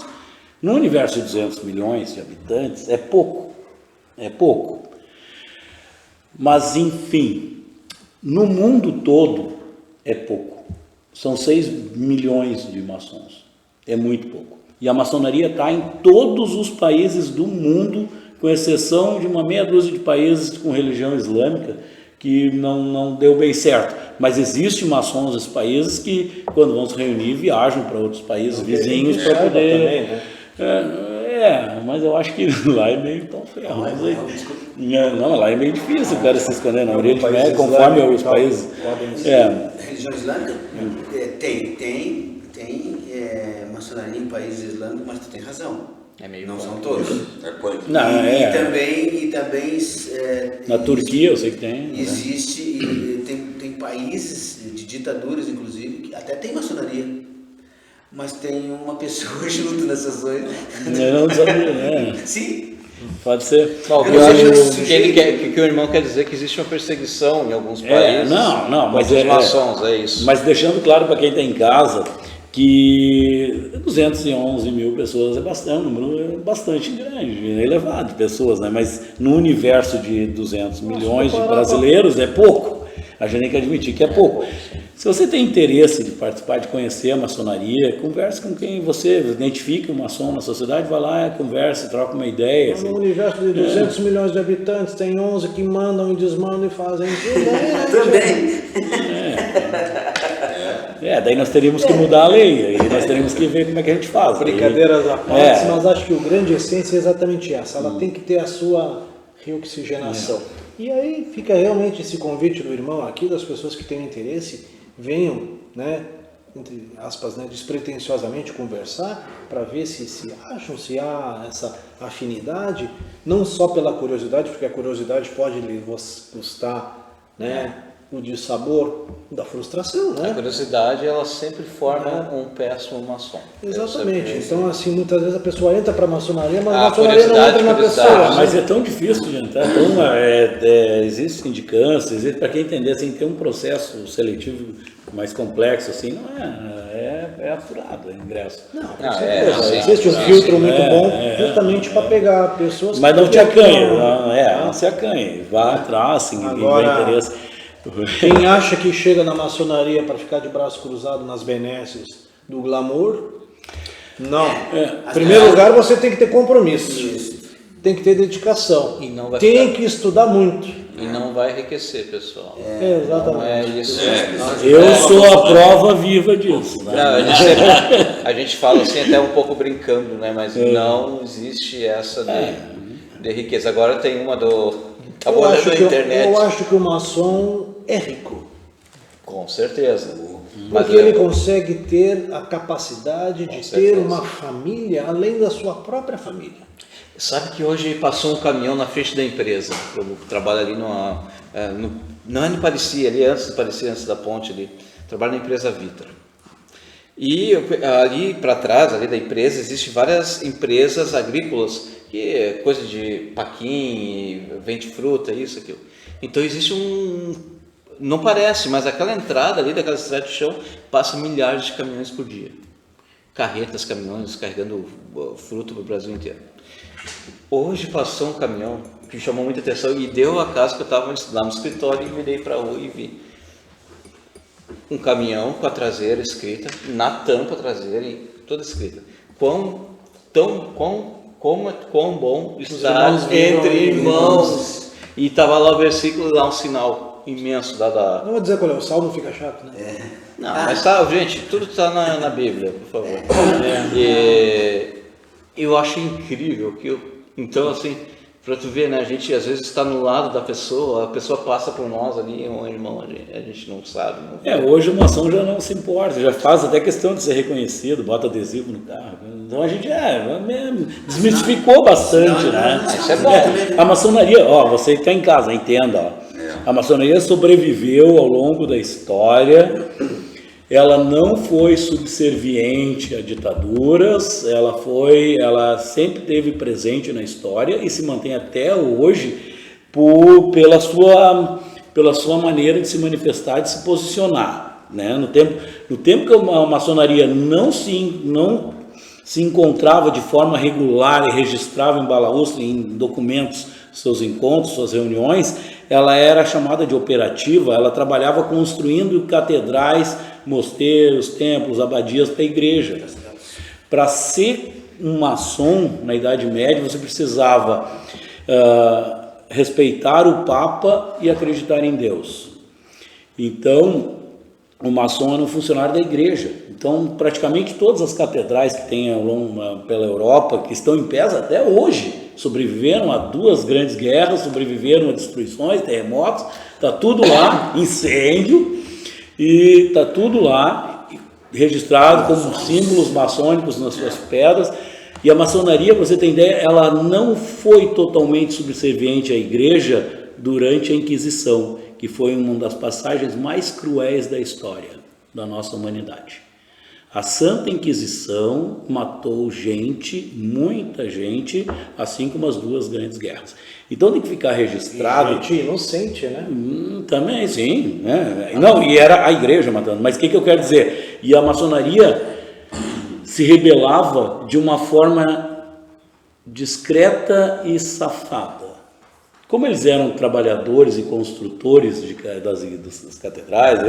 No universo de 200 milhões de habitantes é pouco, Mas enfim, no mundo todo é pouco. São 6 milhões de maçons, é muito pouco. E a maçonaria está em todos os países do mundo, com exceção de uma meia dúzia de países com religião islâmica, que não deu bem certo. Mas existem maçons nesses países que, quando vão se reunir, viajam para outros países vizinhos para poder... Também, né? Mas eu acho que lá é meio tão ferro. Não, lá é meio difícil o cara se esconder na Oriente Médio, conforme os países... Religião islâmica? Tem maçonaria em países islâmicos, mas tu tem razão. Não são todos. E também na Turquia eu sei que tem. Existe, tem países de ditaduras, inclusive, que até tem maçonaria, mas tem uma pessoa junto nessas coisas. Eu não sabia, né? Sim. Pode ser. Bom, eu acho que o irmão quer dizer que existe uma perseguição em alguns países. Mas os maçons, é isso. Mas deixando claro para quem está em casa que 211 mil pessoas é um número bastante grande, elevado de pessoas, né? Mas no universo de 200 milhões de brasileiros é pouco. A gente tem que admitir que é pouco. Se você tem interesse de participar, de conhecer a maçonaria, converse com quem você identifique um maçom na sociedade, vai lá, converse, troca uma ideia. No universo de 200 milhões de habitantes, tem 11 que mandam e desmandam e fazem tudo. Também. Daí nós teríamos que mudar a lei, aí nós teríamos que ver como é que a gente faz. Brincadeiras à parte, mas acho que o grande essência é exatamente essa. Ela tem que ter a sua reoxigenação. E aí fica realmente esse convite do irmão aqui, das pessoas que têm interesse, venham, né, entre aspas, né, despretensiosamente conversar para ver se há essa afinidade, não só pela curiosidade, porque a curiosidade pode lhe custar, né, o dissabor da frustração, A né? curiosidade, ela sempre forma um péssimo maçom. Exatamente. Então, assim, muitas vezes a pessoa entra para a maçonaria, mas A a maçonaria não entra na curiosidade, pessoa. Mas é tão difícil de entrar. Então, existe sindicância, existe, para quem entender, assim, tem um processo seletivo mais complexo, assim, não é apurado, é ingresso. Existe um filtro muito bom justamente para pegar pessoas Mas que não te têm acanhe, uma- não se acanhe, vá atrás, assim, ninguém Agora- vai interesse. Quem acha que chega na maçonaria para ficar de braço cruzado nas benesses do glamour, não. Em primeiro lugar, você tem que ter compromisso, tem que ter dedicação, E não vai tem ficar- que estudar muito. E não vai enriquecer, pessoal. Exatamente. Não é isso. Eu sou a prova viva disso. Né? Não, a gente fala assim até um pouco brincando, né? Mas não existe essa de riqueza. Agora tem uma tá Eu acho, na que, internet. eu acho que o maçom é rico, Com certeza. porque ele consegue ter a capacidade de ter certeza. uma família além da sua própria família. Sabe que hoje passou um caminhão na frente da empresa. Eu trabalho ali não é no Parecia, ali antes do Parecia, antes da ponte ali. Trabalho na empresa Vitra. E ali para trás, ali da empresa, existem várias empresas agrícolas, que é coisa de paquim, vende fruta, isso, aquilo. Então existe não parece, mas aquela entrada ali, daquela estrada de chão, passa milhares de caminhões por dia. Carretas, caminhões, carregando fruta para o Brasil inteiro. Hoje passou um caminhão que chamou muita atenção e deu a casa que eu estava lá no escritório e virei para a rua e vi um caminhão com a traseira escrita, na tampa traseira e toda escrita. Quão bom estar irmãos viram entre aí, irmãos. E estava lá o versículo, lá um sinal imenso da... Não vou dizer qual é o salmo, fica chato, né? Não, mas tá, gente, tudo está na Bíblia, por favor. E eu acho incrível que então assim, para tu ver, né, a gente às vezes está no lado da pessoa, a pessoa passa por nós ali, um irmão, a gente não sabe. Hoje o maçom já não se importa, já faz até questão de ser reconhecido, bota adesivo no carro. Então a gente desmistificou bastante, né? Isso é bom. A maçonaria, você que está em casa, entenda, a maçonaria sobreviveu ao longo da história. Ela não foi subserviente a ditaduras, ela sempre esteve presente na história e se mantém até hoje pela sua maneira de se manifestar, de se posicionar, né? No tempo que a maçonaria não se encontrava de forma regular e registrava em balaústre, em documentos, seus encontros, suas reuniões, ela era chamada de operativa, ela trabalhava construindo catedrais, mosteiros, templos, abadias para a igreja. Para ser um maçom na Idade Média, você precisava respeitar o Papa e acreditar em Deus. Então, o maçom era um funcionário da igreja. Então, praticamente todas as catedrais que tem pela Europa, que estão em pé até hoje, sobreviveram a 2 grandes guerras, sobreviveram a destruições, terremotos, está tudo lá, incêndio, e está tudo lá registrado como símbolos maçônicos nas suas pedras. E a maçonaria, para você ter ideia, ela não foi totalmente subserviente à igreja durante a Inquisição, que foi uma das passagens mais cruéis da história da nossa humanidade. A Santa Inquisição matou gente, muita gente, assim como as 2 grandes guerras. Então tem que ficar registrado. Gente inocente, né? Também, sim. Né? Não, e era a igreja matando. Mas o que eu quero dizer? E a maçonaria se rebelava de uma forma discreta e safada. Como eles eram trabalhadores e construtores das catedrais,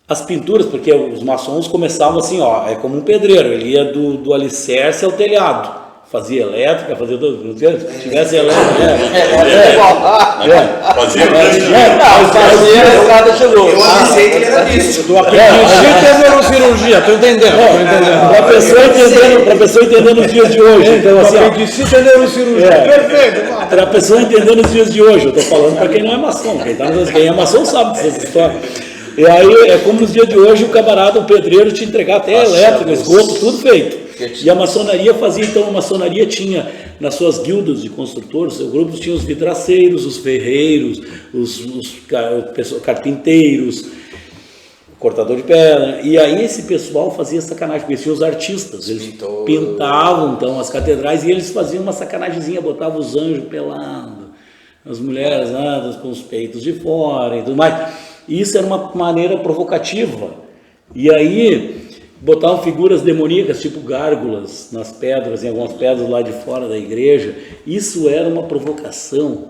as pinturas, porque os maçons começavam assim, é como um pedreiro, ele ia do alicerce ao telhado, fazia elétrica, fazia tudo, se tivesse elétrica, Eu avisei que ele era disso. Tu entendendo cirurgia, tô entendendo. Para a pessoa entender nos dias de hoje, então assim, entendendo cirurgia, perfeito. para a pessoa entender nos dias de hoje, eu estou falando para quem não é maçom, quem é maçom sabe dessas histórias. E aí é como nos dias de hoje o camarada, o pedreiro te entregar até elétrica, esgoto, tudo feito. E a maçonaria fazia, então, a maçonaria tinha nas suas guildas de construtores, seus grupos, tinha os vidraceiros, os ferreiros, os carpinteiros, cortador de pedra, e aí esse pessoal fazia sacanagem, porque tinha os artistas, eles pintavam então as catedrais e eles faziam uma sacanagemzinha, botavam os anjos pelados, as mulheres com os peitos de fora e tudo mais. E isso era uma maneira provocativa. E aí botavam figuras demoníacas, tipo gárgulas, nas pedras, em algumas pedras lá de fora da igreja. Isso era uma provocação.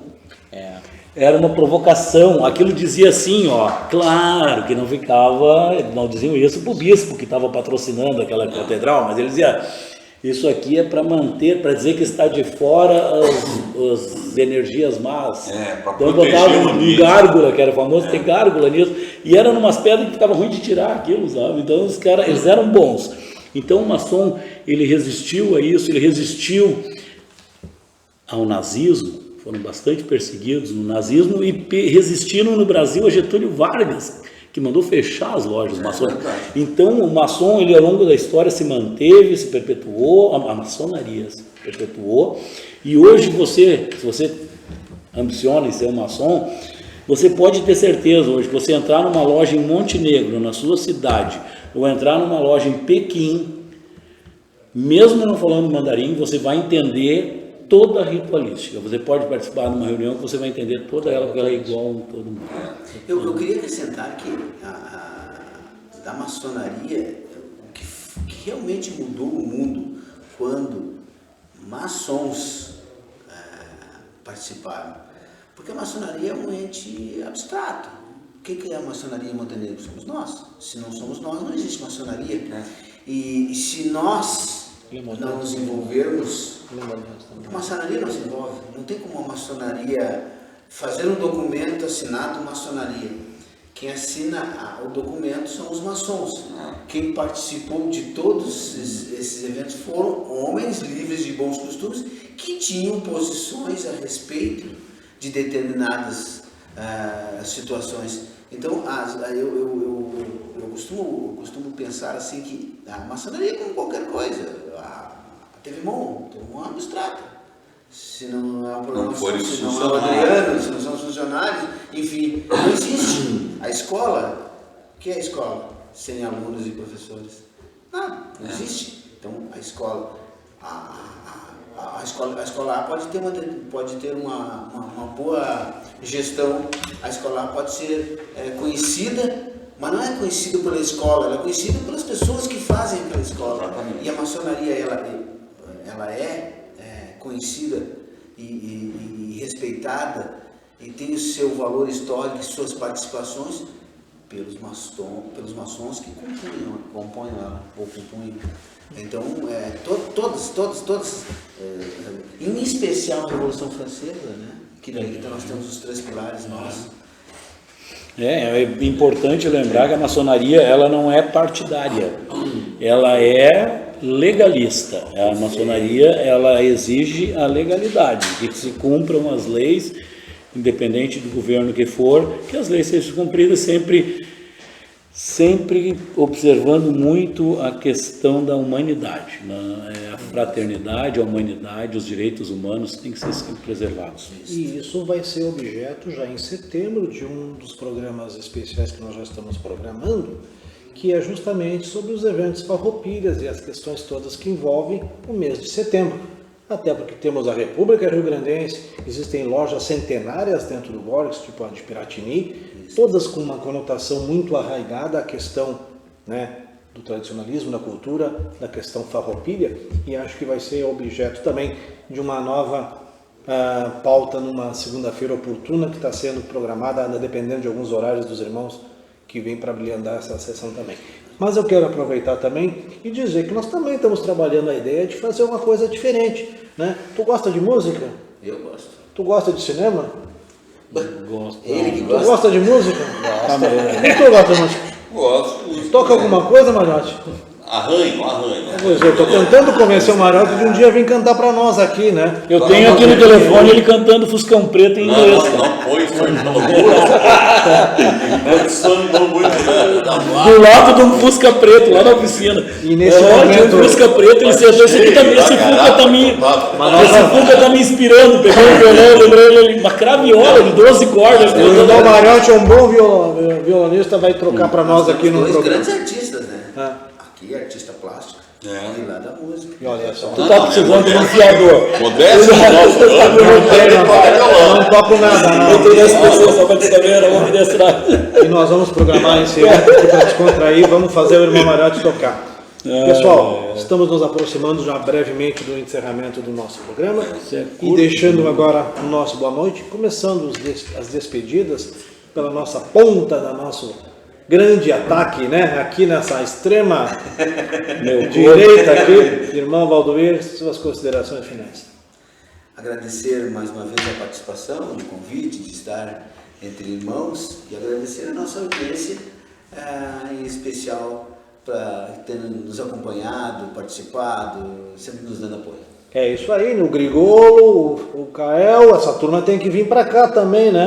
Era uma provocação. Aquilo dizia assim, ó, claro que não diziam isso para o bispo que estava patrocinando aquela catedral, mas ele dizia, isso aqui é para manter, para dizer que está de fora as energias más. Então botavam um gárgula, que era famoso, tem gárgula nisso, e era numas pedras que ficava ruim de tirar aquilo, sabe? Então os caras, eles eram bons. Então o maçom, ele resistiu a isso, ele resistiu ao nazismo, foram bastante perseguidos no nazismo e resistiram no Brasil a Getúlio Vargas, que mandou fechar as lojas maçônicas. Então o maçom, ele ao longo da história se manteve, se perpetuou, a maçonaria se perpetuou, e hoje se você ambiciona em ser um maçom, você pode ter certeza hoje que você entrar numa loja em Montenegro, na sua cidade, ou entrar numa loja em Pequim, mesmo não falando mandarim, você vai entender toda a ritualística. Você pode participar de uma reunião que você vai entender toda ela, porque ela é igual a todo mundo. Eu queria acrescentar que da maçonaria, o que realmente mudou o mundo quando maçons participaram. Porque a maçonaria é um ente abstrato. O que é a maçonaria em Montenegro? Somos nós. Se não somos nós, não existe maçonaria. E se nós não nos envolvermos, a maçonaria não se envolve. Não tem como a maçonaria fazer um documento assinado maçonaria. Quem assina o documento são os maçons. Quem participou de todos esses eventos foram homens livres de bons costumes que tinham posições a respeito de determinadas situações. Então, eu costumo pensar assim que a maçonaria é como qualquer coisa. Teve mão abstrata. Se não é um programa, se não é o Adriano, se não são os funcionários, enfim, não existe. A escola, o que é a escola? Sem alunos e professores? Nada, não existe. Então, a escola A pode ter uma boa gestão, a escolar pode ser conhecida, mas não é conhecida pela escola, ela é conhecida pelas pessoas que fazem aquela escola. E a maçonaria, ela é conhecida e respeitada e tem o seu valor histórico e suas participações pelos maçons que compõem ela, ou compunham. Então, todas, em especial a Revolução Francesa, né? Que daí então nós temos os 3 pilares nossos. É importante lembrar que a maçonaria ela não é partidária, ela é legalista. A maçonaria ela exige a legalidade, que se cumpram as leis, independente do governo que for, que as leis sejam cumpridas sempre observando muito a questão da humanidade, né? A fraternidade, a humanidade, os direitos humanos têm que ser sempre preservados. E isso vai ser objeto já em setembro de um dos programas especiais que nós já estamos programando, que é justamente sobre os eventos farroupilhas e as questões todas que envolvem o mês de setembro. Até porque temos a República Rio-Grandense, existem lojas centenárias dentro do Borges, tipo a de Piratini, todas com uma conotação muito arraigada à questão, né, do tradicionalismo, da cultura, da questão farroupilha, e acho que vai ser objeto também de uma nova pauta numa segunda-feira oportuna que está sendo programada, dependendo de alguns horários dos irmãos que vêm para brilhantar essa sessão também. Mas eu quero aproveitar também e dizer que nós também estamos trabalhando a ideia de fazer uma coisa diferente, né? Tu gosta de música? Eu gosto. Tu gosta de cinema? Gosto. Ele que Tu gosta. gosta de música? Gosta. E tu gosta de música? Gosto. Toca alguma coisa, Majote? Arranho. Pois eu estou tentando convencer o Marotti de um dia vir cantar para nós aqui, né? Eu tenho aqui no telefone ele cantando Fuscão Preto em inglês. Não foi Do lado de um Fusca Preto, lá na oficina. E nesse Tinha momento- um Fusca Preto, ele sentou, esse Fusca tá me inspirando, pegou o violão, lembrei ele, uma craviola de 12 cordas. O irmão Marotti é um bom violonista, vai trocar para nós aqui no dois programa. grandes artistas, né? Ah. Aqui é artista plástico É. e lá da música. E olha só. Tu tá precisando de um fiador. Modesto, Não toco nada, não. Eu tenho essa pessoa só pra te saber, não vou me destrar. E nós vamos programar esse evento aqui para descontrair, vamos fazer o irmão Marotti tocar. Pessoal, estamos nos aproximando já brevemente do encerramento do nosso programa e deixando agora o nosso boa noite, começando as despedidas pela nossa ponta da nosso grande ataque, né? Aqui nessa extrema direita aqui, irmão Valdomiro, suas considerações finais. Agradecer mais uma vez a participação, o convite de estar entre irmãos e agradecer a nossa audiência, em especial para ter nos acompanhado, participado, sempre nos dando apoio. É isso aí, o Grigolo, o Kael, essa turma tem que vir para cá também, né?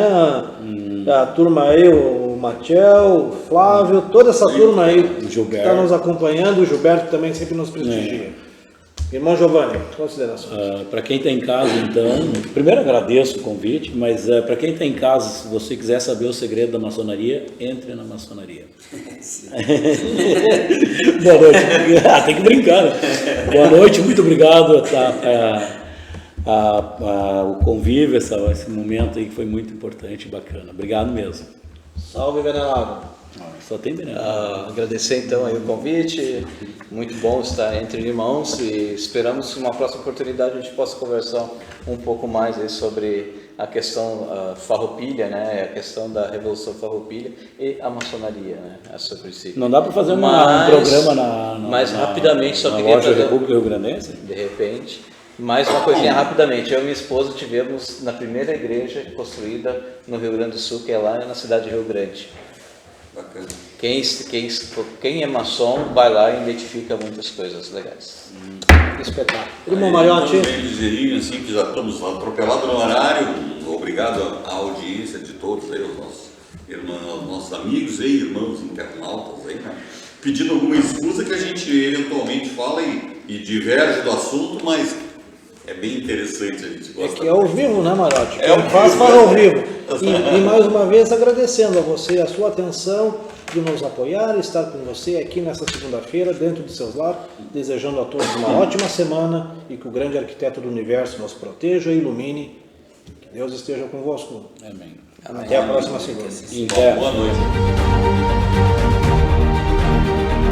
A turma aí, o Matiel, o Flávio, toda essa turma aí que Gilberto. está nos acompanhando, o Gilberto também sempre nos prestigia. Irmão Giovanni, considerações. Para quem está em casa, então, primeiro agradeço o convite, mas para quem está em casa, se você quiser saber o segredo da maçonaria, entre na maçonaria. Boa noite. Tem que brincar, né? Boa noite, muito obrigado o convívio, esse momento aí que foi muito importante e bacana. Obrigado mesmo. Salve, Venelado. Só tem Benel. Agradecer então aí o convite, muito bom estar entre irmãos e esperamos que uma próxima oportunidade a gente possa conversar um pouco mais aí sobre a questão farroupilha, né, a questão da Revolução Farroupilha e a maçonaria, né, a seu princípio. Não dá para fazer um programa mas rapidamente só na queria loja fazer República Rio Grandense? de repente. Mais uma coisinha rapidamente, eu e minha esposa tivemos na primeira igreja construída no Rio Grande do Sul, que é lá na cidade de Rio Grande. Bacana. Quem é maçom vai lá e identifica muitas coisas legais. Espetáculo. Irmão Marotti. Bem ligeirinho, assim, que já estamos atropelados no horário. Obrigado à audiência de todos aí, os nossos irmãos, nossos amigos e irmãos internautas aí, né? Pedindo alguma excusa que a gente eventualmente fala e diverge do assunto, mas é bem interessante, a gente gosta. Que é ao vivo, né, Marotti? É ao Quem faz, vivo, faz né? ao vivo. E mais uma vez agradecendo a você a sua atenção de nos apoiar, estar com você aqui nessa segunda-feira, dentro de seus lares, desejando a todos uma ótima semana e que o grande arquiteto do universo nos proteja e ilumine. Que Deus esteja convosco. Amém. Até a próxima segunda. Em terra. Boa noite.